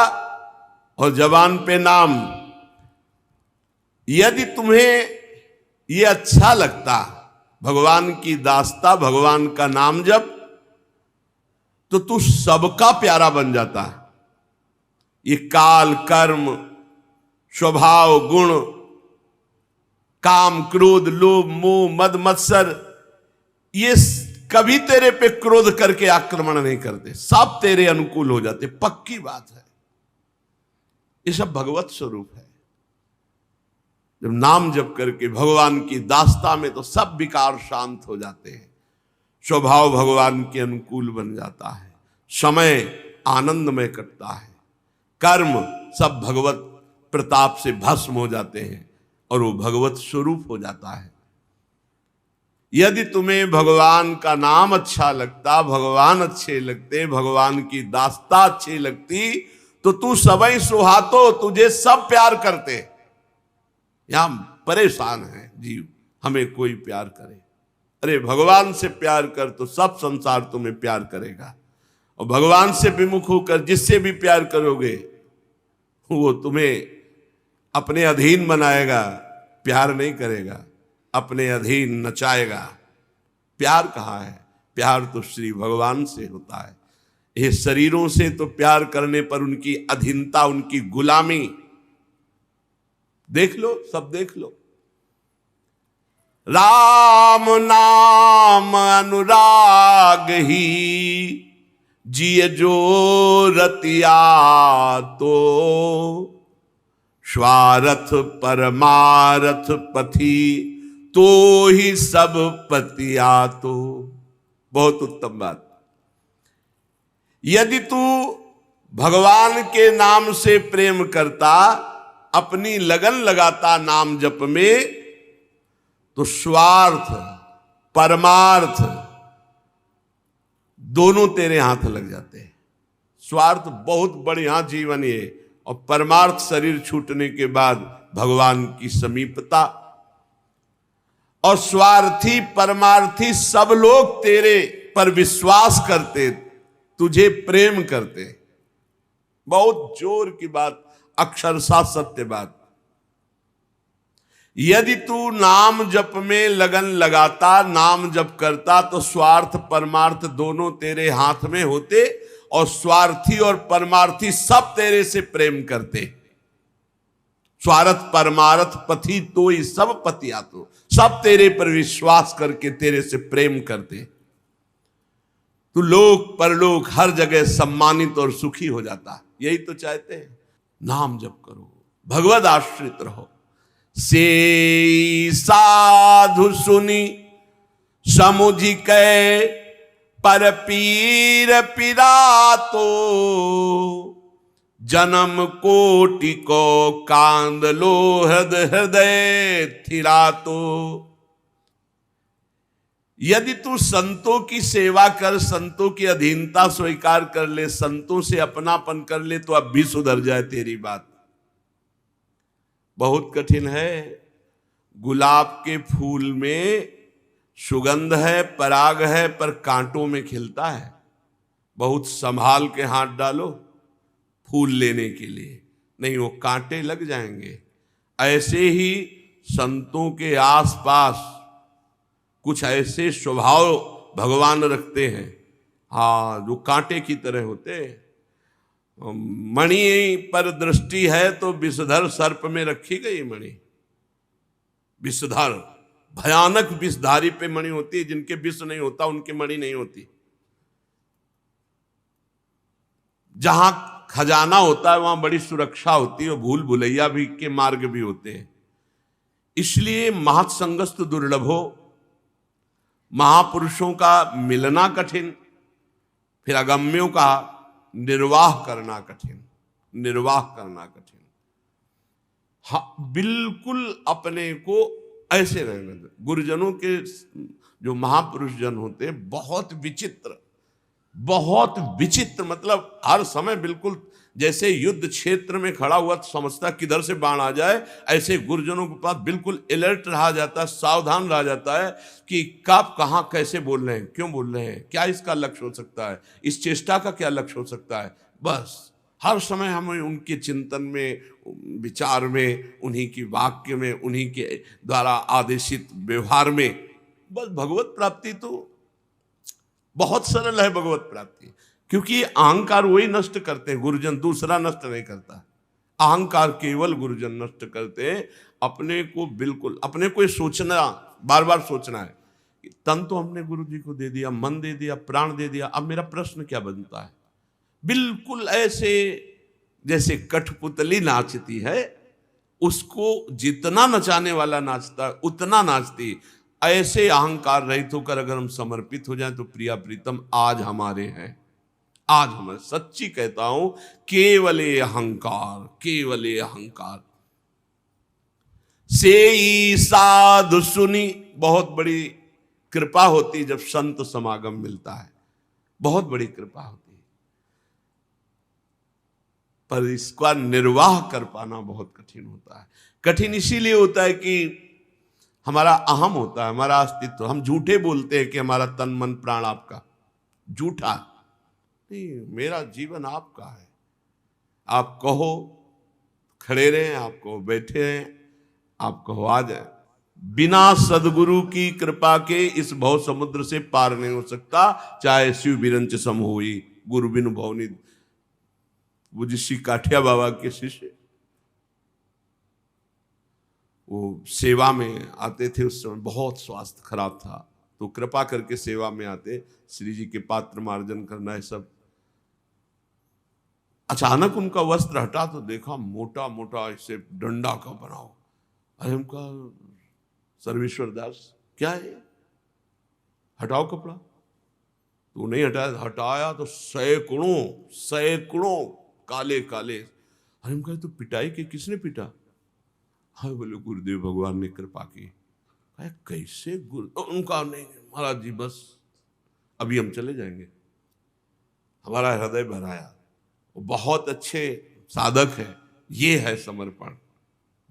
और जबान पे नाम। यदि तुम्हें ये अच्छा लगता भगवान की दास्ता, भगवान का नाम जप, तो तू सबका प्यारा बन जाता। ये काल कर्म स्वभाव गुण, काम क्रोध लोभ मोह मद मत्सर, ये कभी तेरे पे क्रोध करके आक्रमण नहीं करते, सब तेरे अनुकूल हो जाते। पक्की बात है, ये सब भगवत स्वरूप है। जब नाम जप करके भगवान की दास्ता में, तो सब विकार शांत हो जाते हैं, स्वभाव भगवान के अनुकूल बन जाता है, समय आनंद में कटता है, कर्म सब भगवत प्रताप से भस्म हो जाते हैं और वो भगवत स्वरूप हो जाता है। यदि तुम्हें भगवान का नाम अच्छा लगता, भगवान अच्छे लगते, भगवान की दास्ता अच्छी लगती, तो तू सबई सुहातो, तुझे सब प्यार करते। यहां परेशान है जीव, हमें कोई प्यार करे। अरे भगवान से प्यार कर तो सब संसार तुम्हें प्यार करेगा, और भगवान से विमुख होकर जिससे भी प्यार करोगे वो तुम्हें अपने अधीन बनाएगा, प्यार नहीं करेगा, अपने अधीन नचाएगा। प्यार कहाँ है? प्यार तो श्री भगवान से होता है। ये शरीरों से तो प्यार करने पर उनकी अधीनता, उनकी गुलामी देख लो, सब देख लो। राम नाम अनुराग ही जिय जो रतिया तो, स्वार्थ परमार्थ पथी तो ही सब पतिया तो। बहुत उत्तम बात। यदि तू भगवान के नाम से प्रेम करता, अपनी लगन लगाता नाम जप में, तो स्वार्थ परमार्थ दोनों तेरे हाथ लग जाते हैं। स्वार्थ बहुत बढ़िया जीवन है, और परमार्थ शरीर छूटने के बाद भगवान की समीपता। और स्वार्थी परमार्थी सब लोग तेरे पर विश्वास करते, तुझे प्रेम करते। बहुत जोर की बात, अक्षरशः सत्य बात। यदि तू नाम जप में लगन लगाता, नाम जप करता, तो स्वार्थ परमार्थ दोनों तेरे हाथ में होते, और स्वार्थी और परमार्थी सब तेरे से प्रेम करते। स्वार्थ परमार्थ पथी तो ही सब पतिया तो, सब तेरे पर विश्वास करके तेरे से प्रेम करते। तू लोक परलोक हर जगह सम्मानित और सुखी हो जाता। यही तो चाहते हैं। नाम जप करो, भगवद आश्रित रहो। से साधु सुनी समुझि कै पर पीर पिरातो, जन्म कोटि को कांद लो हृदय थिरातो। यदि तू संतों की सेवा कर, संतों की अधीनता स्वीकार कर ले, संतों से अपनापन कर ले, तो अब भी सुधर जाए तेरी बात। बहुत कठिन है। गुलाब के फूल में सुगंध है, पराग है, पर कांटों में खिलता है। बहुत संभाल के हाथ डालो फूल लेने के लिए, नहीं वो कांटे लग जाएंगे। ऐसे ही संतों के आसपास कुछ ऐसे स्वभाव भगवान रखते हैं, हाँ, जो कांटे की तरह होते हैं। मणि पर दृष्टि है तो विषधर सर्प में रखी गई मणि। विषधर भयानक विषधारी पे मणि होती है, जिनके विष नहीं होता उनकी मणि नहीं होती। जहां खजाना होता है वहां बड़ी सुरक्षा होती है, और भूल भुलैया भी के मार्ग भी होते हैं। इसलिए महत्संगस्तु दुर्लभो, महापुरुषों का मिलना कठिन, फिर अगम्यों का निर्वाह करना कठिन, निर्वाह करना कठिन। हाँ, बिल्कुल अपने को ऐसे रहने दो। गुरुजनों के जो महापुरुष जन होते हैं बहुत विचित्र, बहुत विचित्र, मतलब हर समय बिल्कुल जैसे युद्ध क्षेत्र में खड़ा हुआ तो समझता किधर से बाण आ जाए, ऐसे गुरुजनों के पास बिल्कुल अलर्ट रहा जाता है, सावधान रहा जाता है कि कब कहां कैसे बोल रहे हैं, क्यों बोल रहे हैं, क्या इसका लक्ष्य हो सकता है, इस चेष्टा का क्या लक्ष्य हो सकता है। बस हर समय हमें उनके चिंतन में, विचार में, उन्हीं की वाक्य में, उन्हीं के द्वारा आदेशित व्यवहार में, बस भगवत प्राप्ति तो बहुत सरल है। भगवत प्राप्ति, क्योंकि अहंकार वही नष्ट करते हैं, गुरुजन दूसरा नष्ट नहीं करता। अहंकार केवल गुरुजन नष्ट करते हैं। अपने को बिल्कुल, अपने को सोचना, बार बार सोचना है कि तन तो हमने गुरु जी को दे दिया, मन दे दिया, प्राण दे दिया, अब मेरा प्रश्न क्या बनता है। बिल्कुल ऐसे जैसे कठपुतली नाचती है, उसको जितना नचाने वाला नाचता है उतना नाचती। ऐसे अहंकार रहित होकर अगर हम समर्पित हो जाएं तो प्रिया प्रीतम आज हमारे हैं। आज मैं सच्ची कहता हूं, केवल अहंकार, केवल अहंकार से ही साधु सुनी। बहुत बड़ी कृपा होती जब संत समागम मिलता है, बहुत बड़ी कृपा होती है, पर इसका निर्वाह कर पाना बहुत कठिन होता है। कठिन इसीलिए होता है कि हमारा अहम होता है, हमारा अस्तित्व। हम झूठे बोलते हैं कि हमारा तन मन प्राण आपका, झूठा नहीं, मेरा जीवन आपका है। आप कहो खड़े रहें, आप कहो बैठे रहें, आप कहो आ जाए। बिना सदगुरु की कृपा के इस भव समुद्र से पार नहीं हो सकता, चाहे शिव बिरंच सम होई गुरु बिनु भवनी। वो जिस काठिया बाबा के शिष्य, वो सेवा में आते थे, उस समय बहुत स्वास्थ्य खराब था, तो कृपा करके सेवा में आते। श्री जी के पात्र मार्जन करना है सब, अचानक उनका वस्त्र हटा तो देखा मोटा मोटा ऐसे डंडा का बनाओ। अरे उनका सर्वेश्वर दास क्या है, हटाओ कपड़ा। तो नहीं हटाया, हटाया तो सैकड़ों सैकड़ों काले काले। अरे उनका तो पिटाई के, किसने पिटा? हाँ बोले गुरुदेव भगवान ने कृपा की। कैसे गुरु? उनका नहीं महाराज जी बस अभी हम चले जाएंगे। हमारा हृदय भराया, वो बहुत अच्छे साधक है, ये है समर्पण।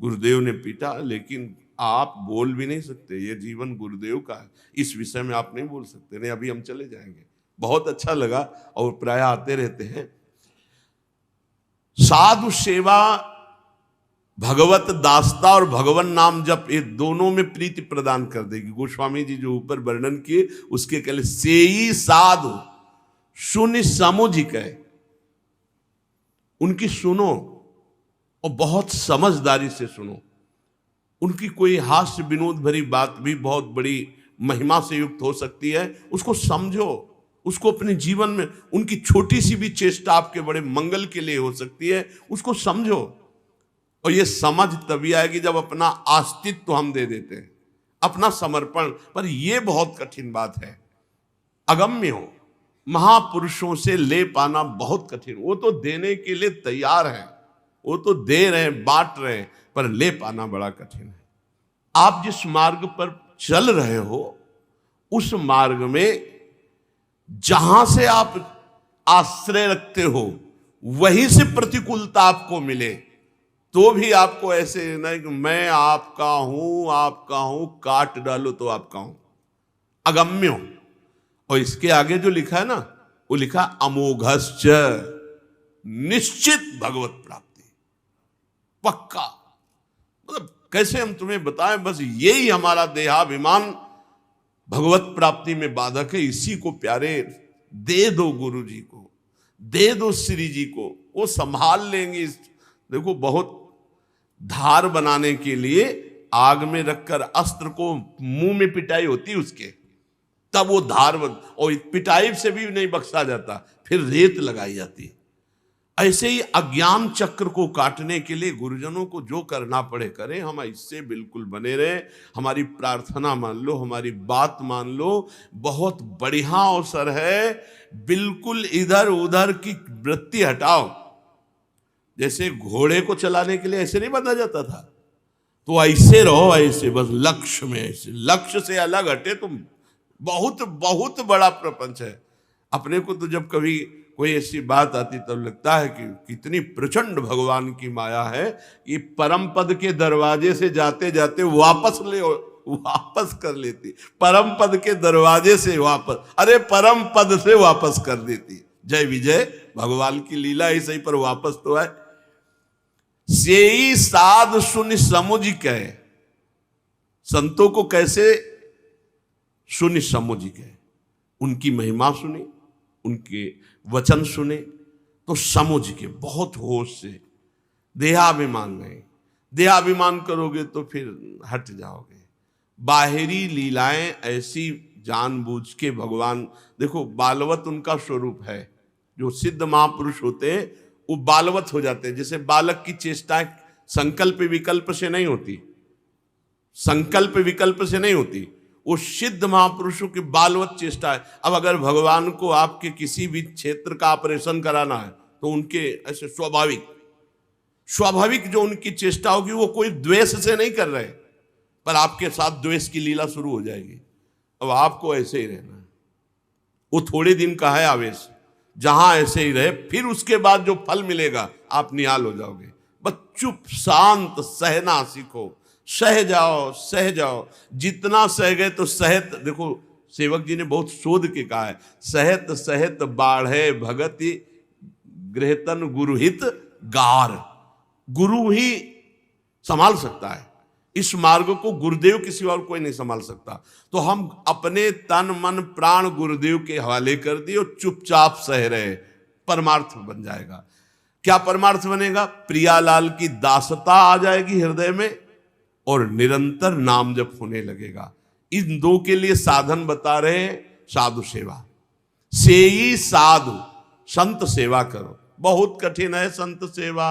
गुरुदेव ने पीटा, लेकिन आप बोल भी नहीं सकते, ये जीवन गुरुदेव का है, इस विषय में आप नहीं बोल सकते, नहीं अभी हम चले जाएंगे। बहुत अच्छा लगा और प्राय आते रहते हैं। साधु सेवा, भगवत दासता और भगवान नाम जप, ये दोनों में प्रीति प्रदान कर देगी। गोस्वामी जी जो ऊपर वर्णन किए उसके कहले सेई साधु सुनि समुझिक है, उनकी सुनो और बहुत समझदारी से सुनो। उनकी कोई हास्य विनोद भरी बात भी बहुत बड़ी महिमा से युक्त हो सकती है, उसको समझो, उसको अपने जीवन में, उनकी छोटी सी भी चेष्टा आपके बड़े मंगल के लिए हो सकती है, उसको समझो। और ये समझ तभी आएगी जब अपना अस्तित्व हम दे देते हैं, अपना समर्पण। पर यह बहुत कठिन बात है, अगम्य हो, महापुरुषों से ले पाना बहुत कठिन। वो तो देने के लिए तैयार हैं, वो तो दे रहे हैं, बांट रहे हैं, पर ले पाना बड़ा कठिन है। आप जिस मार्ग पर चल रहे हो उस मार्ग में जहां से आप आश्रय रखते हो वहीं से प्रतिकूलता आपको मिले तो भी आपको ऐसे नहीं कि मैं आपका हूं, काट डालो तो आपका हूं, अगम्य हो। और इसके आगे जो लिखा है ना, वो लिखा अमोघश्च, निश्चित भगवत प्राप्ति, पक्का। मतलब कैसे हम तुम्हें बताएं, बस यही हमारा देहाभिमान भगवत प्राप्ति में बाधक है। इसी को प्यारे दे दो, गुरु जी को दे दो, श्री जी को, वो संभाल लेंगे। देखो बहुत धार बनाने के लिए आग में रखकर अस्त्र को मुंह में पिटाई होती है उसके, तब वो धार और पिटाई से भी नहीं बख्शा जाता, फिर रेत लगाई जाती है। ऐसे ही अज्ञान चक्र को काटने के लिए गुरुजनों को जो करना पड़े करें, हम इससे बिल्कुल बने रहे। हमारी प्रार्थना मान लो, हमारी बात मान लो, बहुत बढ़िया अवसर है। बिल्कुल इधर उधर की वृत्ति हटाओ। जैसे घोड़े को चलाने के लिए ऐसे नहीं बांधा जाता था, तो ऐसे रहो, ऐसे बस लक्ष्य में, ऐसे लक्ष्य से अलग हटे तुम, बहुत बहुत बड़ा प्रपंच है। अपने को तो जब कभी कोई ऐसी बात आती तब लगता है कि कितनी प्रचंड भगवान की माया है कि परम पद के दरवाजे से जाते जाते वापस कर लेती, परम पद के दरवाजे से वापस, अरे परम पद से वापस कर देती। जय विजय, भगवान की लीला ही सही, पर वापस तो है। सेई साध सुनि समुझिक है, संतों को कैसे सुनि समुझिक है, उनकी महिमा सुने, उनके वचन सुने तो समझ के बहुत होश से, देहाभिमान नहीं। देहाभिमान करोगे तो फिर हट जाओगे। बाहरी लीलाएं ऐसी जानबूझ के भगवान, देखो बालवत उनका स्वरूप है। जो सिद्ध महापुरुष होते हैं वो बालवत हो जाते हैं। जैसे बालक की चेष्टाएं संकल्प विकल्प से नहीं होती, संकल्प विकल्प से नहीं होती, वो सिद्ध महापुरुषों की बालवत चेष्टा है। अब अगर भगवान को आपके किसी भी क्षेत्र का ऑपरेशन कराना है तो उनके ऐसे स्वाभाविक जो उनकी चेष्टा होगी, वो कोई द्वेष से नहीं कर रहे, पर आपके साथ द्वेष की लीला शुरू हो जाएगी। अब आपको ऐसे ही रहना है। वो थोड़े दिन का है आवेश, जहां ऐसे ही रहे, फिर उसके बाद जो फल मिलेगा आप निहाल हो जाओगे। बस चुप शांत सहना सीखो, सह जाओ सह जाओ। जितना सह गए तो सहत, देखो सेवक जी ने बहुत शोध के कहा है, सहत सहत बाढ़े भगति गृहतन गुरुहित गार। गुरु ही संभाल सकता है इस मार्ग को, गुरुदेव किसी और कोई नहीं संभाल सकता। तो हम अपने तन मन प्राण गुरुदेव के हवाले कर दिए और चुपचाप सह रहे, परमार्थ बन जाएगा। क्या परमार्थ बनेगा? प्रियालाल की दासता आ जाएगी हृदय में और निरंतर नाम जप होने लगेगा। इन दो के लिए साधन बता रहे हैं, साधु सेवा। सेई साधु, संत सेवा करो। बहुत कठिन है संत सेवा,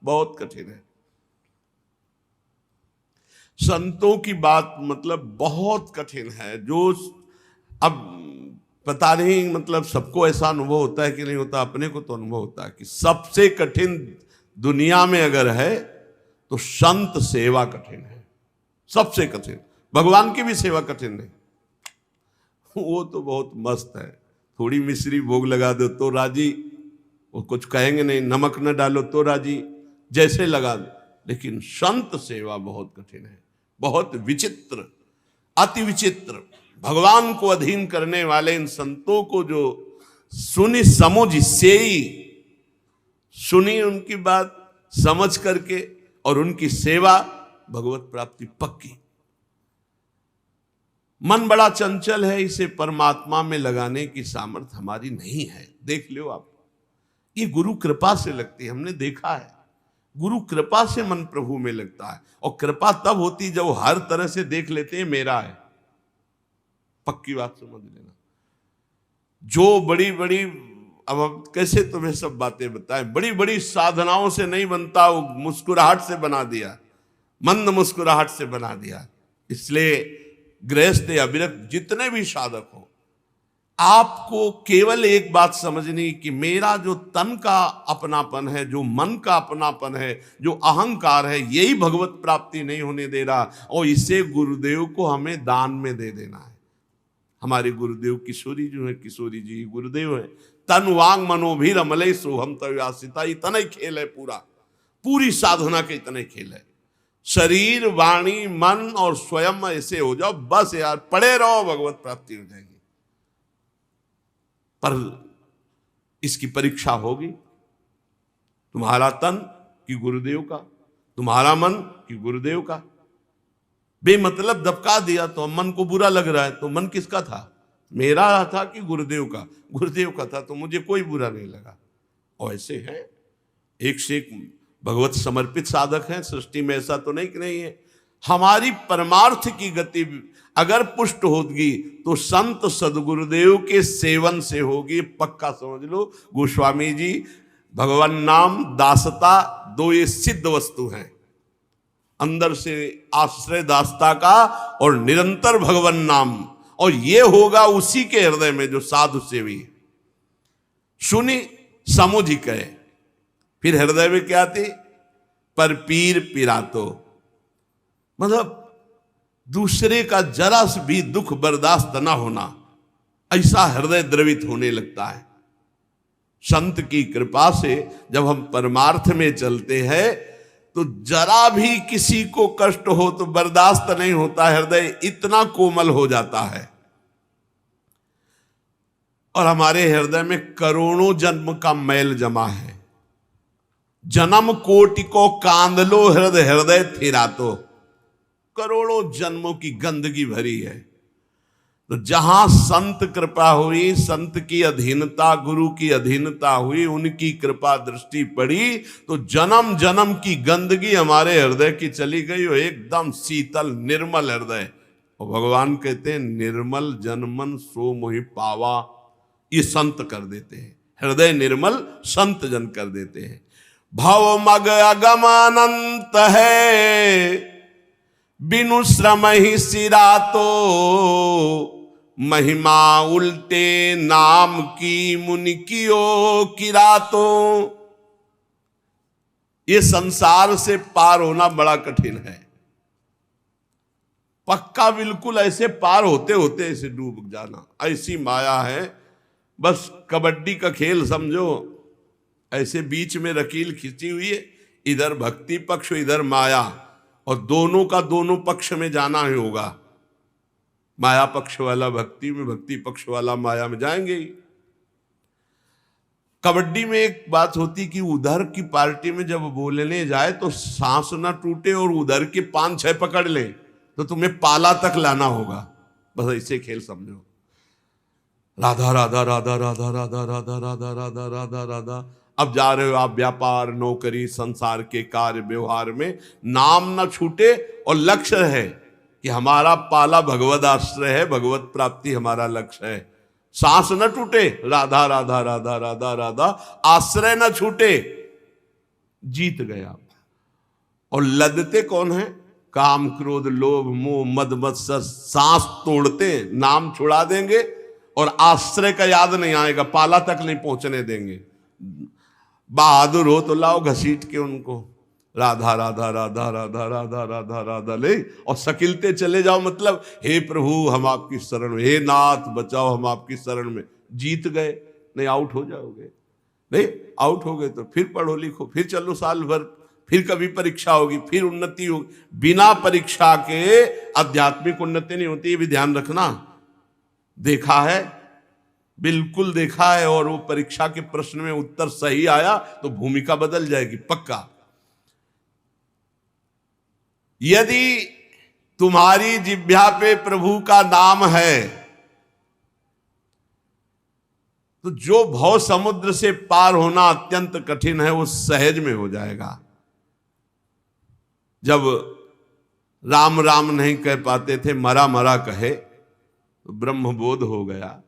बहुत कठिन है। संतों की बात मतलब बहुत कठिन है। जो अब पता नहीं, मतलब सबको ऐसा अनुभव होता है कि नहीं होता, अपने को तो अनुभव होता है कि सबसे कठिन दुनिया में अगर है तो संत सेवा कठिन है, सबसे कठिन। भगवान की भी सेवा कठिन नहीं, वो तो बहुत मस्त है। थोड़ी मिश्री भोग लगा दो तो राजी, वो कुछ कहेंगे नहीं, नमक न डालो तो राजी, जैसे लगा दो। लेकिन संत सेवा बहुत कठिन है, बहुत विचित्र, अति विचित्र। भगवान को अधीन करने वाले इन संतों को जो सुनी समुझ से ही सुनी, उनकी बात समझ करके और उनकी सेवा, भगवत प्राप्ति पक्की। मन बड़ा चंचल है, इसे परमात्मा में लगाने की सामर्थ्य हमारी नहीं है। देख लो आप, ये गुरु कृपा से लगती है, हमने देखा है। गुरु कृपा से मन प्रभु में लगता है, और कृपा तब होती जब हर तरह से देख लेते हैं मेरा है। पक्की बात समझ लेना। जो बड़ी बड़ी, अब कैसे तुम्हें सब बातें बताएं, बड़ी बड़ी साधनाओं से नहीं बनता, वो मुस्कुराहट से बना दिया, मंद मुस्कुराहट से बना दिया। इसलिए गृहस्थ या विरक्त जितने भी साधक हो, आपको केवल एक बात समझनी कि मेरा जो तन का अपनापन है, जो मन का अपनापन है, जो अहंकार है, यही भगवत प्राप्ति नहीं होने दे रहा, और इसे गुरुदेव को हमें दान में दे देना है। हमारे गुरुदेव किशोरी जो है, किशोरी जी गुरुदेव है। तन वांग मनोभीर अमलय सोहम तव्यासिता, इतना ही खेल है, पूरी साधना के इतने खेल है। शरीर, वाणी, मन और स्वयं ऐसे हो जाओ, बस यार पड़े रहो, भगवत प्राप्ति हो जाएगी। पर इसकी परीक्षा होगी, तुम्हारा तन कि गुरुदेव का, तुम्हारा मन कि गुरुदेव का। बेमतलब दबका दिया तो मन को बुरा लग रहा है, तो मन किसका था, मेरा था कि गुरुदेव का? गुरुदेव का था तो मुझे कोई बुरा नहीं लगा। और ऐसे है, एक से एक भगवत समर्पित साधक हैं सृष्टि में, ऐसा तो नहीं कि नहीं है। हमारी परमार्थ की गति अगर पुष्ट होगी तो संत सदगुरुदेव के सेवन से होगी, पक्का समझ लो। गोस्वामी जी, भगवान नाम, दासता, दो ये सिद्ध वस्तु हैं। अंदर से आश्रय दासता का और निरंतर भगवान नाम, और ये होगा उसी के हृदय में जो साधु सेवी। सुनी समुझ कहे, फिर हृदय में क्या थी, पर पीर पिरातो, मतलब दूसरे का जरा से भी दुख बर्दाश्त ना होना, ऐसा हृदय द्रवित होने लगता है। संत की कृपा से जब हम परमार्थ में चलते हैं तो जरा भी किसी को कष्ट हो तो बर्दाश्त नहीं होता, हृदय इतना कोमल हो जाता है। और हमारे हृदय में करोड़ों जन्म का मैल जमा है। जन्म कोटि को कांद लो, हृदय हृदय थिरातो, करोड़ों जन्मों की गंदगी भरी है। तो जहां संत कृपा हुई, संत की अधीनता, गुरु की अधीनता हुई, उनकी कृपा दृष्टि पड़ी, तो जन्म जन्म की गंदगी हमारे हृदय की चली गई, और एकदम शीतल निर्मल हृदय। और भगवान कहते हैं, निर्मल जनमन सो मोहि पावा, ये संत कर देते हैं। हृदय निर्मल संत जन कर देते हैं। भव मग अगम अनंत है, बिनु श्रम ही सिरातो, महिमा उल्टे नाम की मुनि कियो किरातो। ये संसार से पार होना बड़ा कठिन है, पक्का बिल्कुल। ऐसे पार होते होते ऐसे डूब जाना, ऐसी माया है। बस कबड्डी का खेल समझो, ऐसे बीच में रकील खींची हुई है, इधर भक्ति पक्ष इधर माया, और दोनों का दोनों पक्ष में जाना ही होगा। माया पक्ष वाला भक्ति में, भक्ति पक्ष वाला माया में जाएंगे ही। कबड्डी में एक बात होती कि उधर की पार्टी में जब बोलने जाए तो सांस ना टूटे, और उधर के 5-6 पकड़ ले तो तुम्हें पाला तक लाना होगा। बस ऐसे खेल समझो। राधा राधा राधा राधा राधा राधा राधा राधा राधा राधा। अब जा रहे हो आप व्यापार, नौकरी, संसार के कार्य व्यवहार में, नाम ना छूटे, और लक्ष्य है कि हमारा पाला भगवत आश्रय है, भगवत प्राप्ति हमारा लक्ष्य है। सांस न टूटे, राधा राधा राधा राधा राधा, आश्रय न छूटे, जीत गया। और लदते कौन है? काम क्रोध लोभ मोह मद मत्सर, सांस तोड़ते, नाम छुड़ा देंगे और आश्रय का याद नहीं आएगा, पाला तक नहीं पहुंचने देंगे। बहादुर हो तो लाओ घसीट के उनको, राधा राधा राधा राधा राधा राधा राधा ले, और सकिलते चले जाओ, मतलब हे प्रभु हम आपकी शरण में, हे नाथ बचाओ हम आपकी शरण में। जीत गए, नहीं आउट हो जाओगे। नहीं आउट हो गए तो फिर पढ़ो लिखो, फिर चलो साल भर, फिर कभी परीक्षा होगी, फिर उन्नति होगी। बिना परीक्षा के आध्यात्मिक उन्नति नहीं होती, ये भी ध्यान रखना। देखा है, बिल्कुल देखा है। और वो परीक्षा के प्रश्न में उत्तर सही आया तो भूमिका बदल जाएगी पक्का। यदि तुम्हारी जिह्वा पे प्रभु का नाम है तो जो भव समुद्र से पार होना अत्यंत कठिन है वो सहज में हो जाएगा। जब राम राम नहीं कह पाते थे, मरा मरा कहे, तो ब्रह्म बोध हो गया,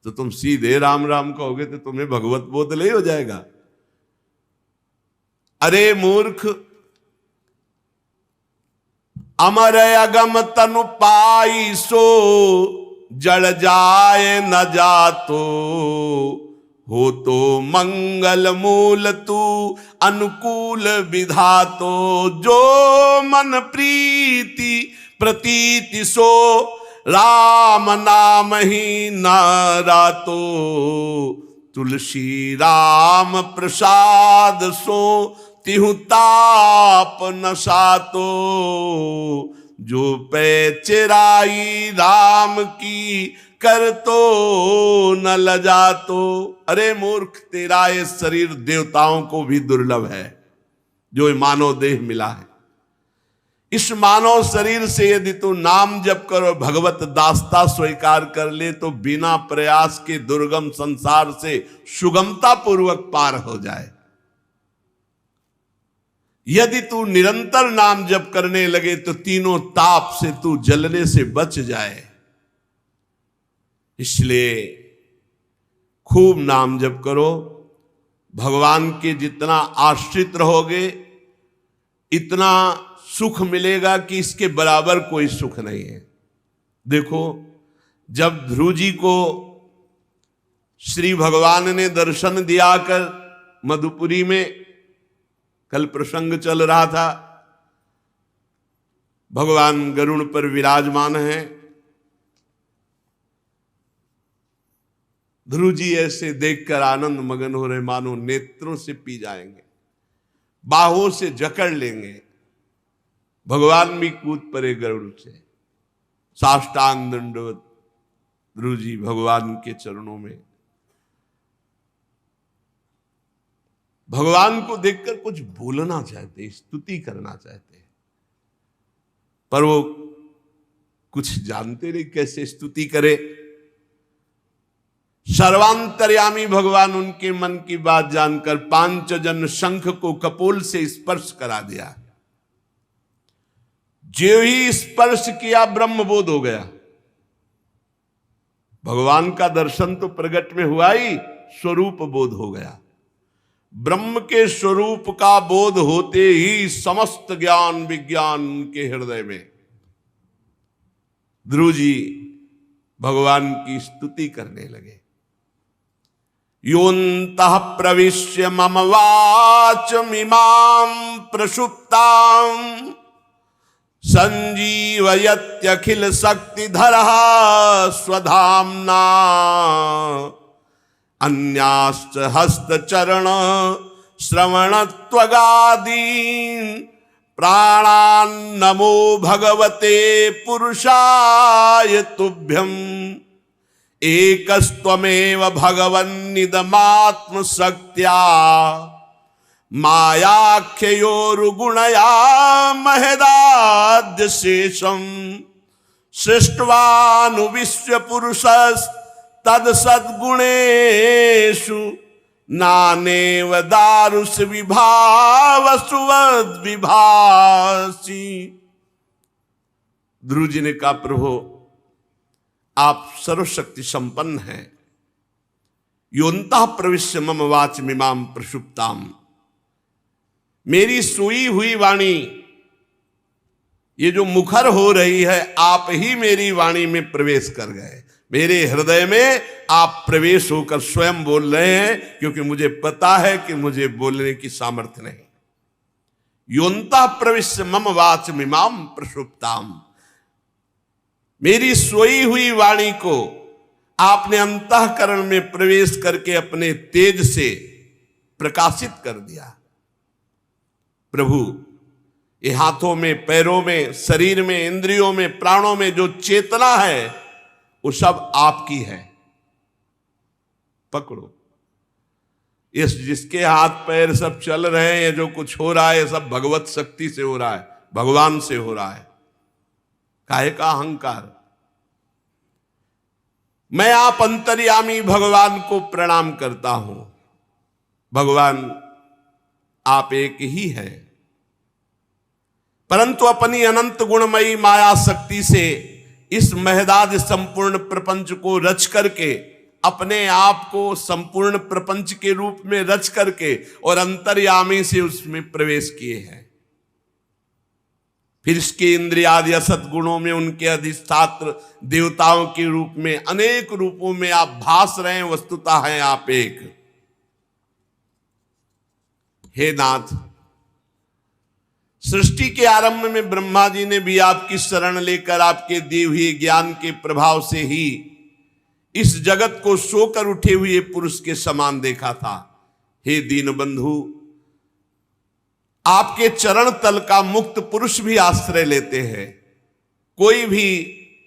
तो तुम सीधे राम राम कहोगे तो तुम्हें भगवत बोध नहीं हो जाएगा। अरे मूर्ख, अमर अगम तनु पाई सो, जड़ जाए न जातो, हो तो मंगल मूल तू अनुकूल विधातो। जो मन प्रीति प्रतीति सो, राम नाम ही नारातो। तुलसी राम प्रसाद सो, तिहु ताप न सातो। जो पे चिराई राम की, कर तो न लजातो। अरे मूर्ख, तेरा ये शरीर देवताओं को भी दुर्लभ है, जो मानव देह मिला है। इस मानव शरीर से यदि तू नाम जप करो, भगवत दासता स्वीकार कर ले, तो बिना प्रयास के दुर्गम संसार से सुगमता पूर्वक पार हो जाए। यदि तू निरंतर नाम जप करने लगे तो तीनों ताप से तू जलने से बच जाए। इसलिए खूब नाम जप करो। भगवान के जितना आश्रित रहोगे इतना सुख मिलेगा कि इसके बराबर कोई सुख नहीं है। देखो, जब ध्रुव जी को श्री भगवान ने दर्शन दिया कर मधुपुरी में, कल प्रसंग चल रहा था, भगवान गरुड़ पर विराजमान हैं। ध्रुव जी ऐसे देखकर आनंद मगन हो रहे, मानो नेत्रों से पी जाएंगे, बाहों से जकड़ लेंगे। भगवान भी कूद पड़े गरुड़ से, साष्टांग दंडवत ध्रुव जी भगवान के चरणों में। भगवान को देखकर कुछ बोलना चाहते, स्तुति करना चाहते, पर वो कुछ जानते नहीं कैसे स्तुति करे। सर्वांतर्यामी भगवान उनके मन की बात जानकर पांचजन्य शंख को कपोल से स्पर्श करा दिया। जो ही स्पर्श किया ब्रह्मबोध हो गया। भगवान का दर्शन तो प्रगट में हुआ ही, स्वरूप बोध हो गया। ब्रह्म के स्वरूप का बोध होते ही समस्त ज्ञान विज्ञान के हृदय में। ध्रुव जी भगवान की स्तुति करने लगे। योऽन्तः प्रविश्य मम वाचमिमां प्रसुप्तां, संजीवयत्यखिल शक्तिधरः स्वधाम्ना। अन्याश्च हस्तचरण श्रवणत्वगादीन्, प्राणान्नमो भगवते पुरुषाय तुभ्यम्। एकस्त्वमेव भगवन्निदमात्मशक्त्या, मायाख्ययोरुगुणया महदाद्य शेषम्। सृष्ट्वानुविश्वपुरुषस्तद्सद्गुणेषु, नानेव दारुष विभावसुवद् विभासि। ध्रुव जी ने कहा, प्रभु आप सर्वशक्ति संपन्न हैं, योऽन्तः प्रविश्य मम वाचमिमां प्रसुप्ताम। मेरी सोई हुई वाणी, ये जो मुखर हो रही है, आप ही मेरी वाणी में प्रवेश कर गए। मेरे हृदय में आप प्रवेश होकर स्वयं बोल रहे हैं, क्योंकि मुझे पता है कि मुझे बोलने की सामर्थ्य नहीं। योऽन्तः प्रविश्य मम वाचमिमां प्रसुप्ताम, मेरी सोई हुई वाणी को आपने अंतःकरण में प्रवेश करके अपने तेज से प्रकाशित कर दिया। प्रभु, ये हाथों में, पैरों में, शरीर में, इंद्रियों में, प्राणों में जो चेतना है वो सब आपकी है। पकड़ो इस, जिसके हाथ पैर सब चल रहे हैं, जो कुछ हो रहा है सब भगवत शक्ति से हो रहा है, भगवान से हो रहा है। काहे का अहंकार? मैं आप अंतर्यामी भगवान को प्रणाम करता हूं। भगवान आप एक ही हैं, परंतु अपनी अनंत गुणमयी माया शक्ति से इस महदाद संपूर्ण प्रपंच को रच करके, अपने आप को संपूर्ण प्रपंच के रूप में रच करके और अंतर्यामी से उसमें प्रवेश किए हैं। फिर इसके इंद्रियादि असत गुणों में उनके अधिष्ठात्र देवताओं के रूप में अनेक रूपों में आप भास रहे हैं। वस्तुतः हैं आप एक। हे नाथ, सृष्टि के आरंभ में ब्रह्मा जी ने भी आपकी शरण लेकर आपके दिए हुए ज्ञान के प्रभाव से ही इस जगत को सोकर उठे हुए पुरुष के समान देखा था। हे दीनबंधु, आपके चरण तल का मुक्त पुरुष भी आश्रय लेते हैं। कोई भी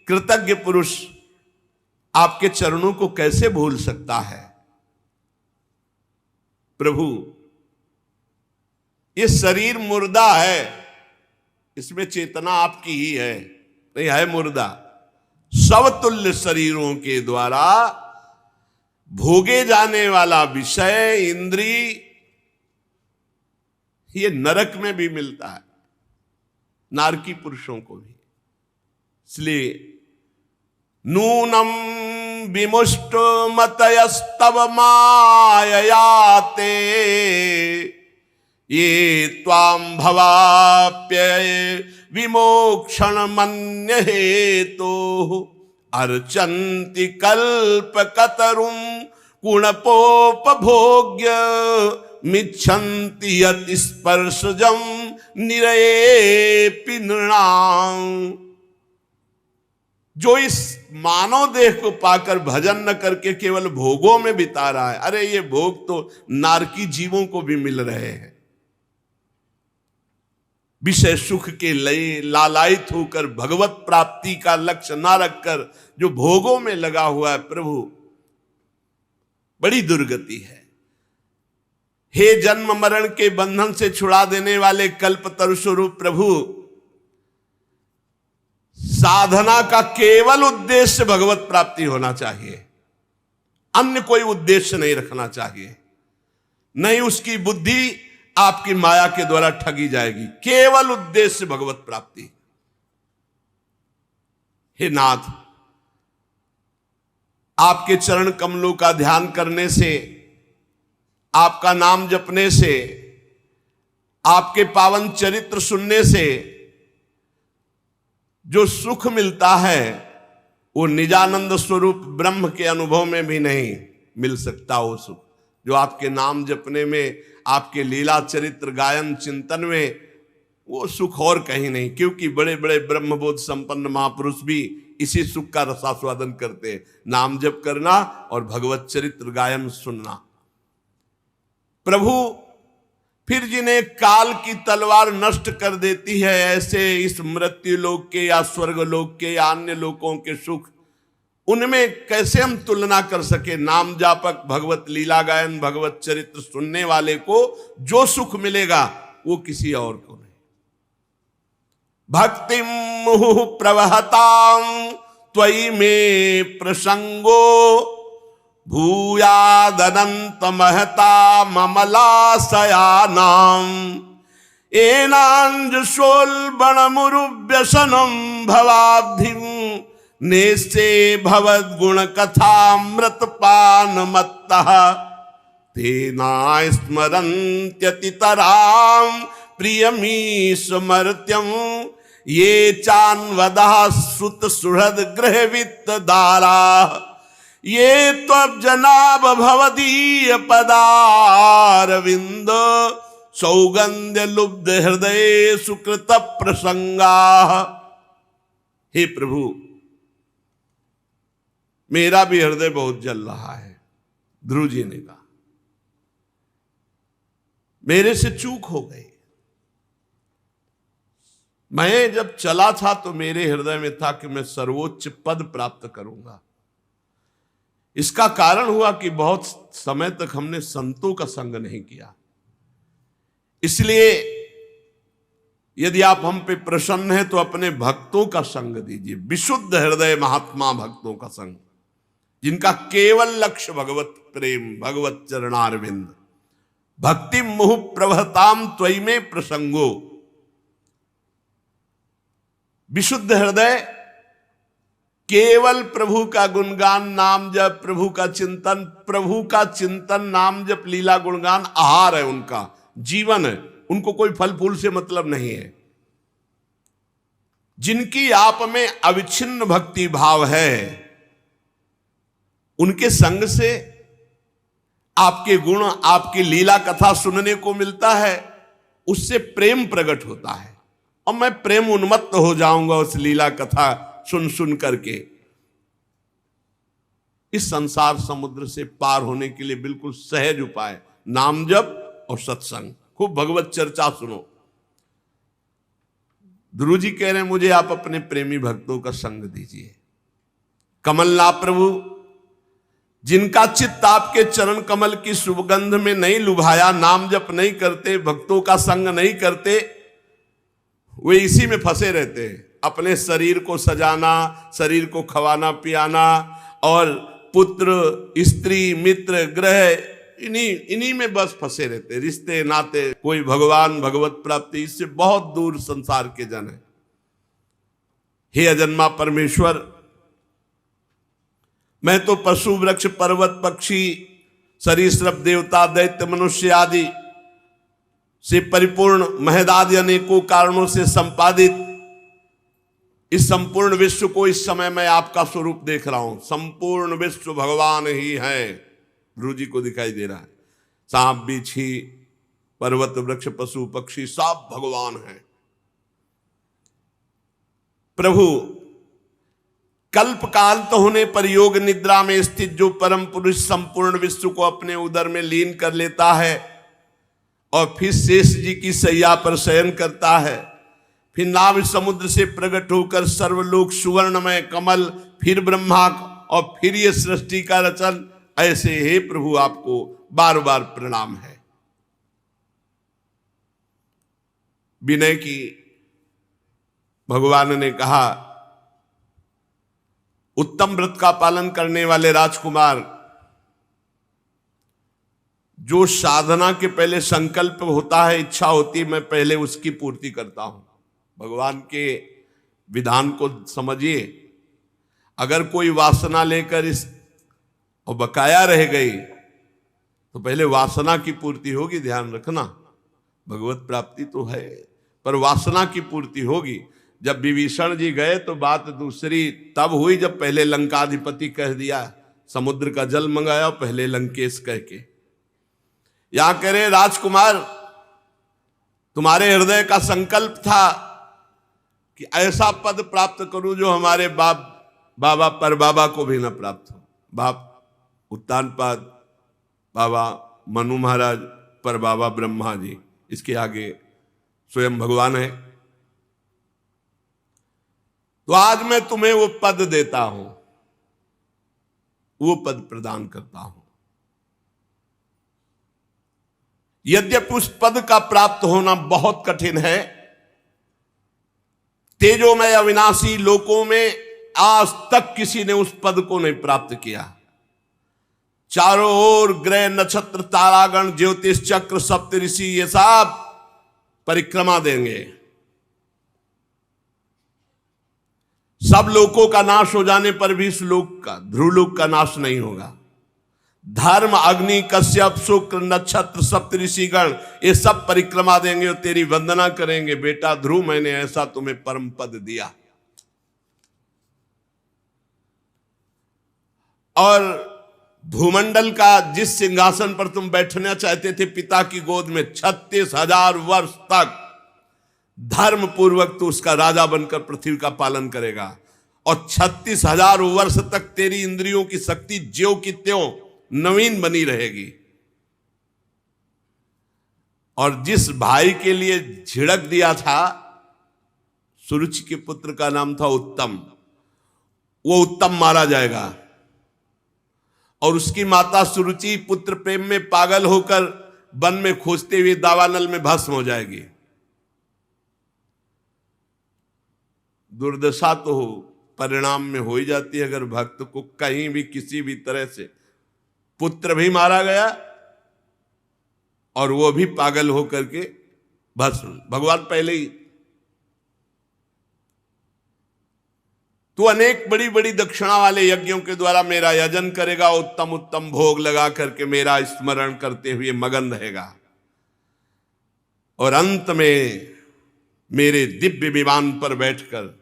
कृतज्ञ पुरुष आपके चरणों को कैसे भूल सकता है? प्रभु, ये शरीर मुर्दा है, इसमें चेतना आपकी ही है, नहीं है मुर्दा। समतुल्य शरीरों के द्वारा भोगे जाने वाला विषय, इंद्री, ये नरक में भी मिलता है, नारकी पुरुषों को भी। इसलिए नूनम विमुष्ट मतयस्तव माययाते ये त्वां भवाप्यये विमोक्षण मन्य हेतो अर्चन्ति कल्पकतरुं कुणपोपभोग्य मिच्छन्ति यत् स्पर्शजं निरयेऽपि नृणाम्। जो इस मानव देह को पाकर भजन न करके केवल भोगों में बिता रहा है, अरे ये भोग तो नारकी जीवों को भी मिल रहे हैं। विषय सुख के लय लालायित होकर भगवत प्राप्ति का लक्ष्य ना रखकर जो भोगों में लगा हुआ है, प्रभु बड़ी दुर्गति है। हे जन्म मरण के बंधन से छुड़ा देने वाले कल्पतरु स्वरूप प्रभु, साधना का केवल उद्देश्य भगवत प्राप्ति होना चाहिए, अन्य कोई उद्देश्य नहीं रखना चाहिए। नहीं उसकी बुद्धि आपकी माया के द्वारा ठगी जाएगी, केवल उद्देश्य भगवत प्राप्ति। हे नाथ, आपके चरण कमलों का ध्यान करने से, आपका नाम जपने से, आपके पावन चरित्र सुनने से जो सुख मिलता है वो निजानंद स्वरूप ब्रह्म के अनुभव में भी नहीं मिल सकता। वो सुख जो आपके नाम जपने में, आपके लीला चरित्र गायन चिंतन में, वो सुख और कहीं नहीं। क्योंकि बड़े बड़े ब्रह्मबोध संपन्न महापुरुष भी इसी सुख का रसास्वादन करते हैं, नाम जप करना और भगवत चरित्र गायन सुनना। प्रभु, फिर जिन्हें काल की तलवार नष्ट कर देती है, ऐसे इस मृत्यु लोक के या स्वर्ग लोक के या अन्य लोकों के सुख, उनमें कैसे हम तुलना कर सके? नाम जापक, भगवत लीला गायन, भगवत चरित्र सुनने वाले को जो सुख मिलेगा वो किसी और को नहीं। भक्ति मुहुः प्रवहतां त्वयि मे प्रसंगो भूयादनंत महता ममलाशयानां एनांजसोल्बणमुरुव्यसनं भवाब्धिं नेसे भवद गुण कथामृत पान मत्तः तेना स्मरन्त्यतितराम प्रियमी स्मर्त्यम ये चान्वदः श्रुत सुहृद गृह वित्त दारा ये त्वजनाभ भवदीय पदारविंद सौगंध्य लुब्ध हृदय सुकृत प्रसंगा। हे प्रभु, मेरा भी हृदय बहुत जल रहा है। ध्रुव जी ने कहा, मेरे से चूक हो गई। मैं जब चला था तो मेरे हृदय में था कि मैं सर्वोच्च पद प्राप्त करूंगा। इसका कारण हुआ कि बहुत समय तक हमने संतों का संग नहीं किया। इसलिए यदि आप हम पे प्रसन्न हैं तो अपने भक्तों का संग दीजिए, विशुद्ध हृदय महात्मा भक्तों का संग, जिनका केवल लक्ष्य भगवत प्रेम, भगवत चरणारविंद। भक्ति मुहु प्रवहताम त्वयि में प्रसंगो। विशुद्ध हृदय केवल प्रभु का गुणगान, नाम जप, प्रभु का चिंतन, नाम जप, लीला गुणगान आहार है, उनका जीवन है। उनको कोई फल फूल से मतलब नहीं है। जिनकी आप में अविच्छिन्न भक्ति भाव है, उनके संग से आपके गुण, आपकी लीला कथा सुनने को मिलता है, उससे प्रेम प्रकट होता है। और मैं प्रेम उन्मत्त हो जाऊंगा उस लीला कथा सुन सुन करके। इस संसार समुद्र से पार होने के लिए बिल्कुल सहज उपाय नाम जप और सत्संग। खूब भगवत चर्चा सुनो। ध्रुव जी कह रहे हैं, मुझे आप अपने प्रेमी भक्तों का संग दीजिए। कमलनाथ प्रभु, जिनका चित्त आपके चरण कमल की सुगंध में नहीं लुभाया, नाम जप नहीं करते, भक्तों का संग नहीं करते, वे इसी में फंसे रहते हैं। अपने शरीर को सजाना, शरीर को खवाना पियाना, और पुत्र, स्त्री, मित्र, ग्रह, इन्हीं में बस फंसे रहते। रिश्ते नाते, कोई भगवान भगवत प्राप्ति, इससे बहुत दूर संसार के जन है। हे अजन्मा परमेश्वर, मैं तो पशु, वृक्ष, पर्वत, पक्षी, सरीसृप, देवता, दैत्य, मनुष्य आदि से परिपूर्ण, महदादि अनेकों कारणों से संपादित इस संपूर्ण विश्व को इस समय मैं आपका स्वरूप देख रहा हूं। संपूर्ण विश्व भगवान ही है। ध्रुव जी को दिखाई दे रहा है। सांप, बिच्छी, पर्वत, वृक्ष, पशु, पक्षी सब भगवान हैं। प्रभु कल्प काल तो होने पर योग निद्रा में स्थित जो परम पुरुष संपूर्ण विश्व को अपने उदर में लीन कर लेता है और फिर शेष जी की सैया पर शयन करता है, फिर नाभ समुद्र से प्रकट होकर सर्वलोक सुवर्णमय कमल, फिर ब्रह्मा और फिर ये सृष्टि का रचन, ऐसे हे प्रभु आपको बार बार प्रणाम है। विनय की भगवान ने कहा, उत्तम व्रत का पालन करने वाले राजकुमार, जो साधना के पहले संकल्प होता है, इच्छा होती है, मैं पहले उसकी पूर्ति करता हूं। भगवान के विधान को समझिए। अगर कोई वासना लेकर इस और बकाया रह गई तो पहले वासना की पूर्ति होगी। ध्यान रखना, भगवत प्राप्ति तो है पर वासना की पूर्ति होगी। जब विभीषण जी गए तो बात दूसरी तब हुई जब पहले लंकाधिपति कह दिया, समुद्र का जल मंगाया, पहले लंकेश कह के। यहां कह रहे राजकुमार, तुम्हारे हृदय का संकल्प था कि ऐसा पद प्राप्त करूं जो हमारे बाबा पर बाबा को भी न प्राप्त हो। बाप उत्तानपाद, बाबा मनु महाराज, पर बाबा ब्रह्मा जी, इसके आगे स्वयं भगवान है। तो आज मैं तुम्हें वो पद देता हूं, वो पद प्रदान करता हूं। यद्यपि उस पद का प्राप्त होना बहुत कठिन है। तेजोमय अविनाशी लोकों में आज तक किसी ने उस पद को नहीं प्राप्त किया। चारों ओर ग्रह, नक्षत्र, तारागण, ज्योतिष चक्र, सप्तऋषि, ये सब परिक्रमा देंगे। सब लोकों का नाश हो जाने पर भी इस लोक का, ध्रुवलोक का नाश नहीं होगा। धर्म, अग्नि, कश्यप, शुक्र, नक्षत्र, सप्त ऋषिगण ये सब परिक्रमा देंगे और तेरी वंदना करेंगे। बेटा ध्रुव, मैंने ऐसा तुम्हें परम पद दिया। और भूमंडल का जिस सिंहासन पर तुम बैठना चाहते थे पिता की गोद में, 36,000 वर्ष तक धर्म पूर्वक तू उसका राजा बनकर पृथ्वी का पालन करेगा। और 36,000 वर्ष तक तेरी इंद्रियों की शक्ति ज्यों की त्यों नवीन बनी रहेगी। और जिस भाई के लिए झिड़क दिया था, सुरुचि के पुत्र का नाम था उत्तम, वो उत्तम मारा जाएगा। और उसकी माता सुरुचि पुत्र प्रेम में पागल होकर वन में खोजते हुए दावानल में भस्म हो जाएगी। दुर्दशा तो परिणाम में हो ही जाती है अगर भक्त को कहीं भी किसी भी तरह से। पुत्र भी मारा गया और वो भी पागल होकर के भस्म। भगवान पहले ही, तू अनेक बड़ी बड़ी दक्षिणा वाले यज्ञों के द्वारा मेरा यजन करेगा, उत्तम उत्तम भोग लगा करके मेरा स्मरण करते हुए मगन रहेगा। और अंत में मेरे दिव्य विमान पर बैठकर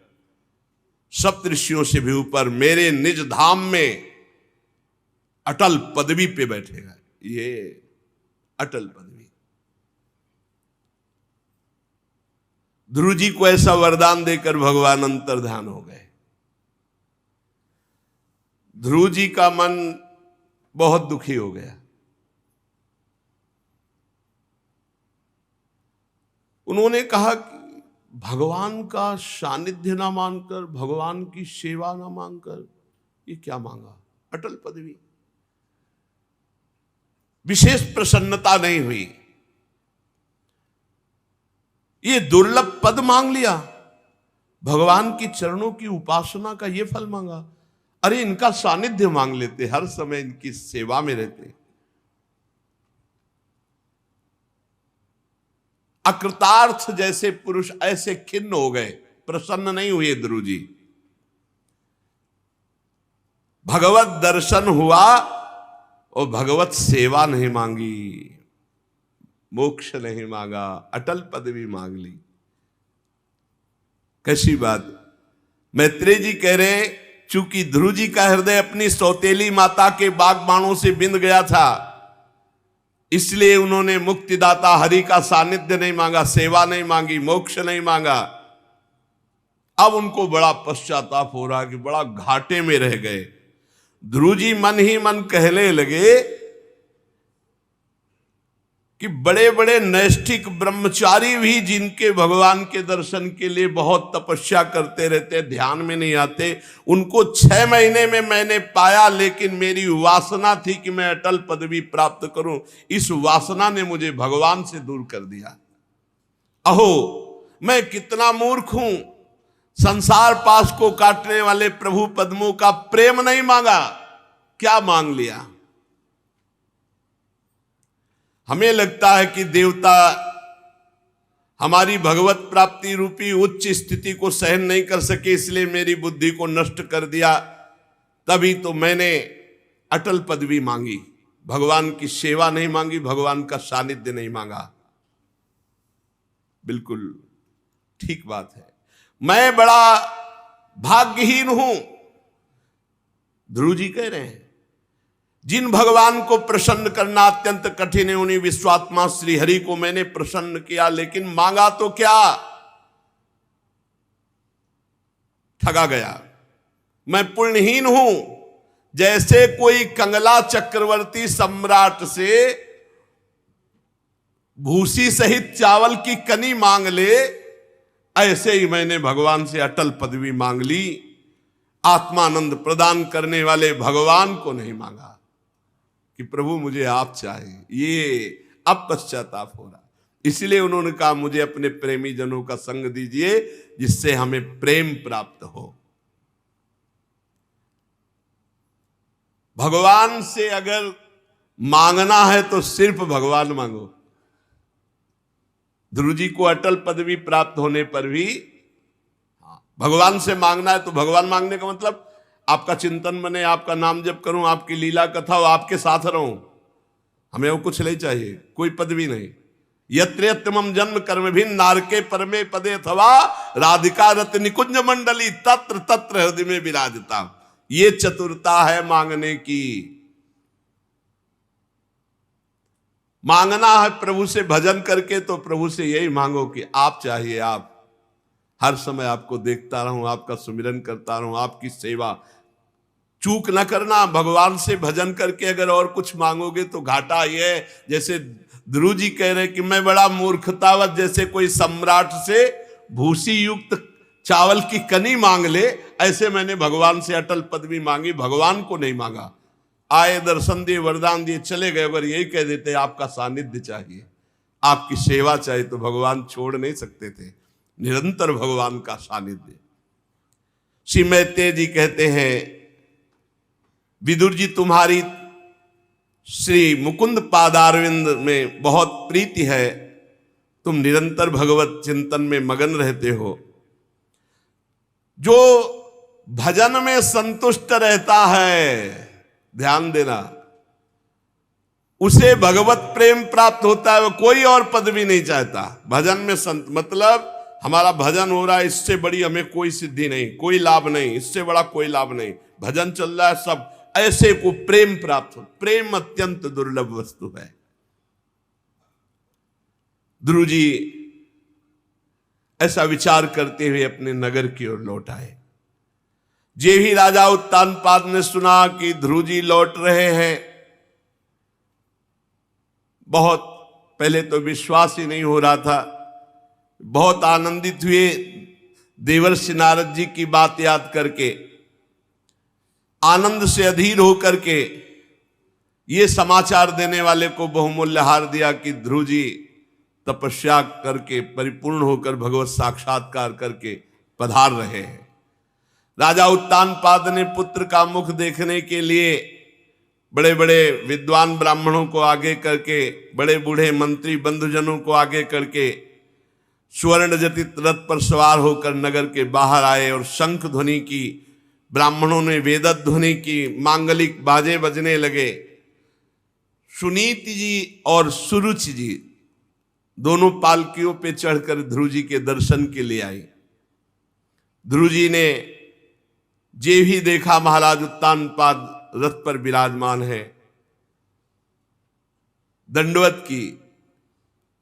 सप्त ऋषियों से भी ऊपर मेरे निज धाम में अटल पदवी पे बैठेगा। ये अटल पदवी। ध्रुव जी को ऐसा वरदान देकर भगवान अंतर्ध्यान हो गए। ध्रुव जी का मन बहुत दुखी हो गया। उन्होंने कहा कि भगवान का सानिध्य ना मानकर, भगवान की सेवा ना मांगकर ये क्या मांगा? अटल पदवी। विशेष प्रसन्नता नहीं हुई, ये दुर्लभ पद मांग लिया। भगवान की चरणों की उपासना का ये फल मांगा। अरे इनका सानिध्य मांग लेते, हर समय इनकी सेवा में रहते। अकृतार्थ जैसे पुरुष ऐसे खिन्न हो गए, प्रसन्न नहीं हुए ध्रुव जी। भगवत दर्शन हुआ और भगवत सेवा नहीं मांगी, मोक्ष नहीं मांगा, अटल पदवी मांग ली। कैसी बात। मैत्रेय जी कह रहे, चूंकि ध्रुव जी का हृदय अपनी सौतेली माता के बागबाणों से बिंद गया था, इसलिए उन्होंने मुक्तिदाता हरि का सानिध्य नहीं मांगा, सेवा नहीं मांगी, मोक्ष नहीं मांगा। अब उनको बड़ा पश्चाताप हो रहा कि बड़ा घाटे में रह गए। ध्रुव जी मन ही मन कहने लगे कि बड़े बड़े नैष्ठिक ब्रह्मचारी भी जिनके भगवान के दर्शन के लिए बहुत तपस्या करते रहते, ध्यान में नहीं आते, उनको 6 महीने में मैंने पाया, लेकिन मेरी वासना थी कि मैं अटल पदवी प्राप्त करूं। इस वासना ने मुझे भगवान से दूर कर दिया। अहो मैं कितना मूर्ख हूं, संसार पास को काटने वाले प्रभु पद्मों का प्रेम नहीं मांगा, क्या मांग लिया। हमें लगता है कि देवता हमारी भगवत प्राप्ति रूपी उच्च स्थिति को सहन नहीं कर सके, इसलिए मेरी बुद्धि को नष्ट कर दिया, तभी तो मैंने अटल पदवी मांगी। भगवान की सेवा नहीं मांगी, भगवान का सानिध्य नहीं मांगा। बिल्कुल ठीक बात है। मैं बड़ा भाग्यहीन हूं, ध्रुव जी कह रहे हैं। जिन भगवान को प्रसन्न करना अत्यंत कठिन है, उन्हीं विश्वात्मा श्री हरि को मैंने प्रसन्न किया, लेकिन मांगा तो क्या, ठगा गया। मैं पुण्यहीन हूं। जैसे कोई कंगला चक्रवर्ती सम्राट से भूसी सहित चावल की कनी मांग ले, ऐसे ही मैंने भगवान से अटल पदवी मांग ली। आत्मानंद प्रदान करने वाले भगवान को नहीं मांगा कि प्रभु मुझे आप चाहिए। ये अब पश्चाताप हो रहा। इसलिए उन्होंने कहा मुझे अपने प्रेमी जनों का संग दीजिए, जिससे हमें प्रेम प्राप्त हो। भगवान से अगर मांगना है तो सिर्फ भगवान मांगो। ध्रुव जी को अटल पदवी प्राप्त होने पर भी भगवान से मांगना है तो भगवान मांगने का मतलब आपका चिंतन बने, आपका नाम जप करूं, आपकी लीला कथा हो, आपके साथ रहूं। हमें वो कुछ नहीं चाहिए, कोई पदवी नहीं। यत्र यत्र मम जन्म कर्म भी नारके परमे पदे अथवा राधिका रत निकुंज मंडली तत्र तत्र हृदय में विराजता। ये चतुरता है मांगने की। मांगना है प्रभु से भजन करके, तो प्रभु से यही मांगो कि आप चाहिए, आप हर समय आपको देखता रहूं, आपका सुमिरन करता रहूं, आपकी सेवा। चूक न करना, भगवान से भजन करके अगर और कुछ मांगोगे तो घाटा ये है। जैसे ध्रुव जी कह रहे कि मैं बड़ा मूर्खतावत, जैसे कोई सम्राट से भूसी युक्त चावल की कनी मांग ले, ऐसे मैंने भगवान से अटल पदवी मांगी, भगवान को नहीं मांगा। आए, दर्शन दिए, वरदान दिए, चले गए। अगर यही कह देते आपका सानिध्य चाहिए, आपकी सेवा चाहिए, तो भगवान छोड़ नहीं सकते थे। निरंतर भगवान का सानिध्य। श्री मैत्रेय जी कहते हैं, विदुर जी तुम्हारी श्री मुकुंद पादारविंद में बहुत प्रीति है, तुम निरंतर भगवत चिंतन में मगन रहते हो। जो भजन में संतुष्ट रहता है, ध्यान देना, उसे भगवत प्रेम प्राप्त होता है। वो कोई और पदवी नहीं चाहता। भजन में संत मतलब हमारा भजन हो रहा है, इससे बड़ी हमें कोई सिद्धि नहीं, कोई लाभ नहीं, इससे बड़ा कोई लाभ नहीं। भजन चल रहा है, सब ऐसे को प्रेम प्राप्त हो। प्रेम अत्यंत दुर्लभ वस्तु है। ध्रुव जी ऐसा विचार करते हुए अपने नगर की ओर लौट आए। जे ही राजा उत्तानपाद ने सुना कि ध्रुव जी लौट रहे हैं, बहुत पहले तो विश्वास ही नहीं हो रहा था। बहुत आनंदित हुए देवर्षि नारद जी की बात याद करके, आनंद से अधीर होकर के ये समाचार देने वाले को बहुमूल्य हार दिया कि ध्रुव जी तपस्या करके परिपूर्ण होकर भगवत साक्षात्कार करके पधार रहे हैं। राजा उत्तानपाद ने पुत्र का मुख देखने के लिए बड़े बड़े विद्वान ब्राह्मणों को आगे करके, बड़े बूढ़े मंत्री बंधुजनों को आगे करके स्वर्ण जटित रथ पर सवार होकर नगर के बाहर आए और शंख ध्वनि की, ब्राह्मणों ने वेदत ध्वनि की, मांगलिक बाजे बजने लगे। सुनीति जी और सुरुचि जी दोनों पालकियों पे चढ़कर ध्रुव जी के दर्शन के लिए आई। ध्रुव जी ने जे ही देखा महाराज उत्तानपाद रथ पर विराजमान है, दंडवत की।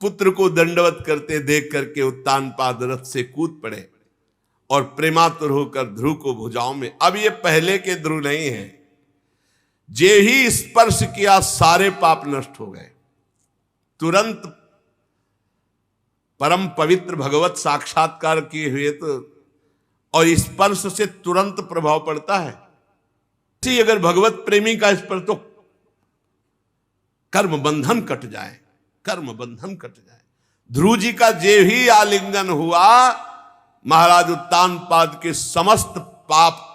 पुत्र को दंडवत करते देख करके उत्तानपाद रथ से कूद पड़े और प्रेमातुर होकर ध्रुव को भुजाओं में। अब ये पहले के ध्रुव नहीं है। जे ही स्पर्श किया सारे पाप नष्ट हो गए। तुरंत परम पवित्र भगवत साक्षात्कार किए हुए तो, और स्पर्श से तुरंत प्रभाव पड़ता है। ठीक, अगर भगवत प्रेमी का स्पर्श, तो कर्म बंधन कट जाए, कर्म बंधन कट जाए। ध्रुव जी का जे ही आलिंगन हुआ, महाराज उत्तानपाद के समस्त पाप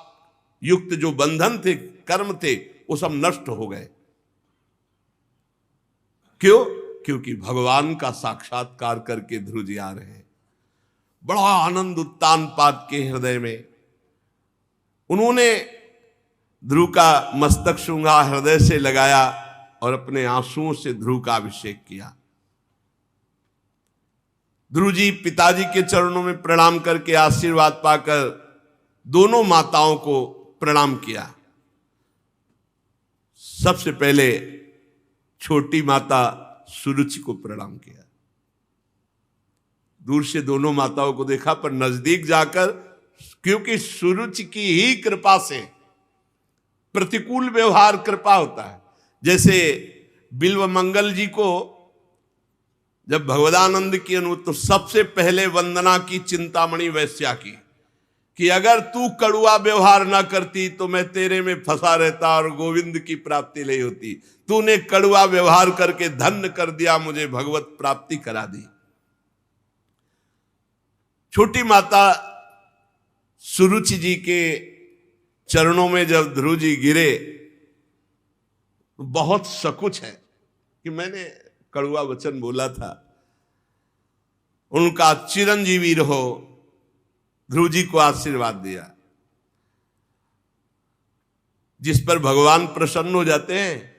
युक्त जो बंधन थे, कर्म थे, वो सब नष्ट हो गए। क्यों? क्योंकि भगवान का साक्षात्कार करके ध्रुव जी आ रहे हैं। बड़ा आनंद उत्तानपाद के हृदय में। उन्होंने ध्रुव का मस्तक श्रृंगार हृदय से लगाया और अपने आंसुओं से ध्रुव का अभिषेक किया। ध्रुव जी पिताजी के चरणों में प्रणाम करके आशीर्वाद पाकर दोनों माताओं को प्रणाम किया। सबसे पहले छोटी माता सुरुचि को प्रणाम किया। दूर से दोनों माताओं को देखा, पर नजदीक जाकर, क्योंकि सुरुचि की ही कृपा से प्रतिकूल व्यवहार कृपा होता है। जैसे बिल्व मंगल जी को जब भगवदानंद की अनुभूति, तो सबसे पहले वंदना की चिंतामणि वैश्या की, कि अगर तू कड़ुआ व्यवहार ना करती तो मैं तेरे में फंसा रहता और गोविंद की प्राप्ति नहीं होती। तूने कड़ुआ व्यवहार करके धन्य कर दिया, मुझे भगवत प्राप्ति करा दी। छोटी माता सुरुचि जी के चरणों में जब ध्रुव जी गिरे, बहुत सकुच है कि मैंने कड़ुआ वचन बोला था, उनका चिरंजीवी रहो, ध्रुव जी को आशीर्वाद दिया। जिस पर भगवान प्रसन्न हो जाते हैं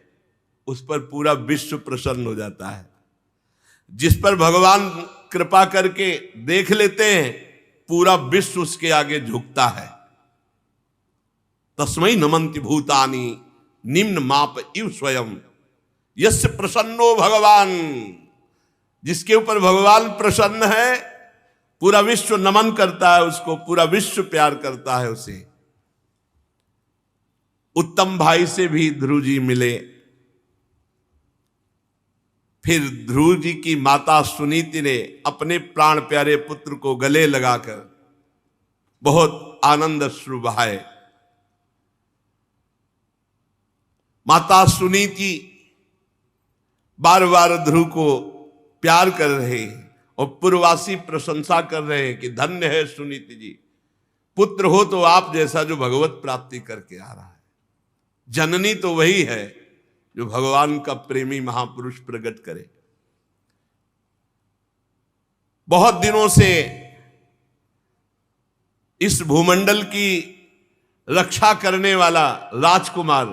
उस पर पूरा विश्व प्रसन्न हो जाता है। जिस पर भगवान कृपा करके देख लेते हैं पूरा विश्व उसके आगे झुकता है। तस्मै नमन्ति भूतानि निम्न माप इव स्वयं यस्य प्रसन्नो भगवान। जिसके ऊपर भगवान प्रसन्न है पूरा विश्व नमन करता है उसको, पूरा विश्व प्यार करता है उसे। उत्तम भाई से भी ध्रुव जी मिले। फिर ध्रुव जी की माता सुनीति ने अपने प्राण प्यारे पुत्र को गले लगाकर बहुत आनंद अश्रु बहाए। माता सुनीति बार बार ध्रुव को प्यार कर रहे हैं और पूर्ववासी प्रशंसा कर रहे हैं कि धन्य है सुनीति जी, पुत्र हो तो आप जैसा जो भगवत प्राप्ति करके आ रहा है। जननी तो वही है जो भगवान का प्रेमी महापुरुष प्रकट करे। बहुत दिनों से इस भूमंडल की रक्षा करने वाला राजकुमार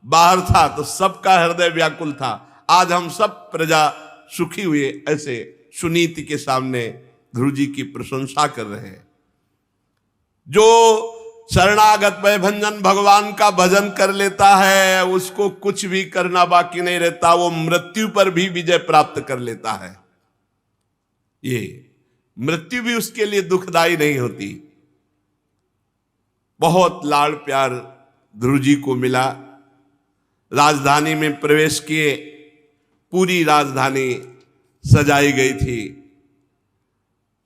बाहर था तो सबका हृदय व्याकुल था। आज हम सब प्रजा सुखी हुए ऐसे सुनीति के सामने ध्रुव जी की प्रशंसा कर रहे हैं। जो शरणागत भयभंजन भगवान का भजन कर लेता है उसको कुछ भी करना बाकी नहीं रहता, वो मृत्यु पर भी विजय प्राप्त कर लेता है। ये मृत्यु भी उसके लिए दुखदाई नहीं होती। बहुत लाड़ प्यार ध्रुव जी को मिला। राजधानी में प्रवेश किए, पूरी राजधानी सजाई गई थी,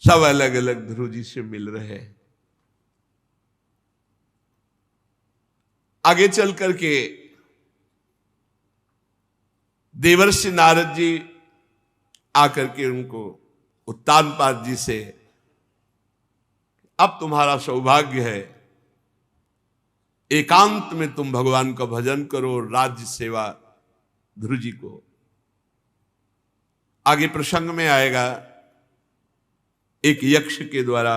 सब अलग अलग ध्रुव जी से मिल रहे हैं। आगे चल करके देवर्षि नारद जी आकर के उनको उत्तानपाद जी से, अब तुम्हारा सौभाग्य है, एकांत में तुम भगवान का भजन करो, राज्य सेवा ध्रुव जी को। आगे प्रसंग में आएगा एक यक्ष के द्वारा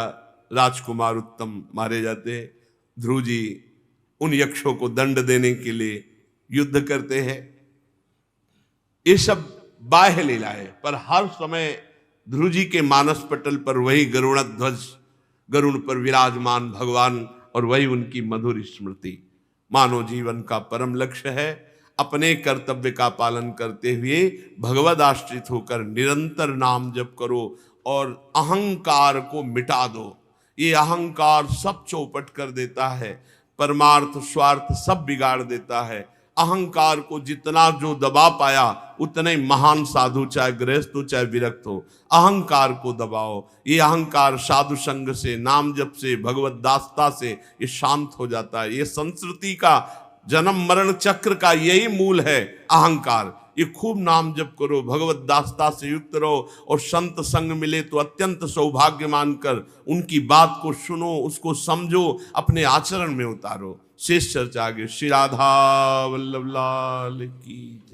राजकुमार उत्तम मारे जाते हैं। ध्रुव जी उन यक्षों को दंड देने के लिए युद्ध करते हैं। ये सब बाह्य लीलाएं, पर हर समय ध्रुव जी के मानस पटल पर वही गरुड़ध्वज, गरुड़ पर विराजमान भगवान और वही उनकी मधुर स्मृति मानव जीवन का परम लक्ष्य है। अपने कर्तव्य का पालन करते हुए भगवद आश्रित होकर निरंतर नाम जप करो और अहंकार को मिटा दो। ये अहंकार सब चौपट कर देता है, परमार्थ स्वार्थ सब बिगाड़ देता है। अहंकार को जितना जो दबा पाया उतने ही महान साधु, चाहे गृहस्थ हो चाहे विरक्त हो, अहंकार को दबाओ। ये अहंकार साधु संग से, नाम जप से, भगवत दासता से ये शांत हो जाता है। ये संस्कृति का जन्म मरण चक्र का यही मूल है अहंकार। ये खूब नाम जप करो, भगवत दासता से युक्त रहो और संत संग मिले तो अत्यंत सौभाग्य मानकर उनकी बात को सुनो, उसको समझो, अपने आचरण में उतारो। शेष चर्चा आगे। श्री राधा वल्लभ लाल की जय।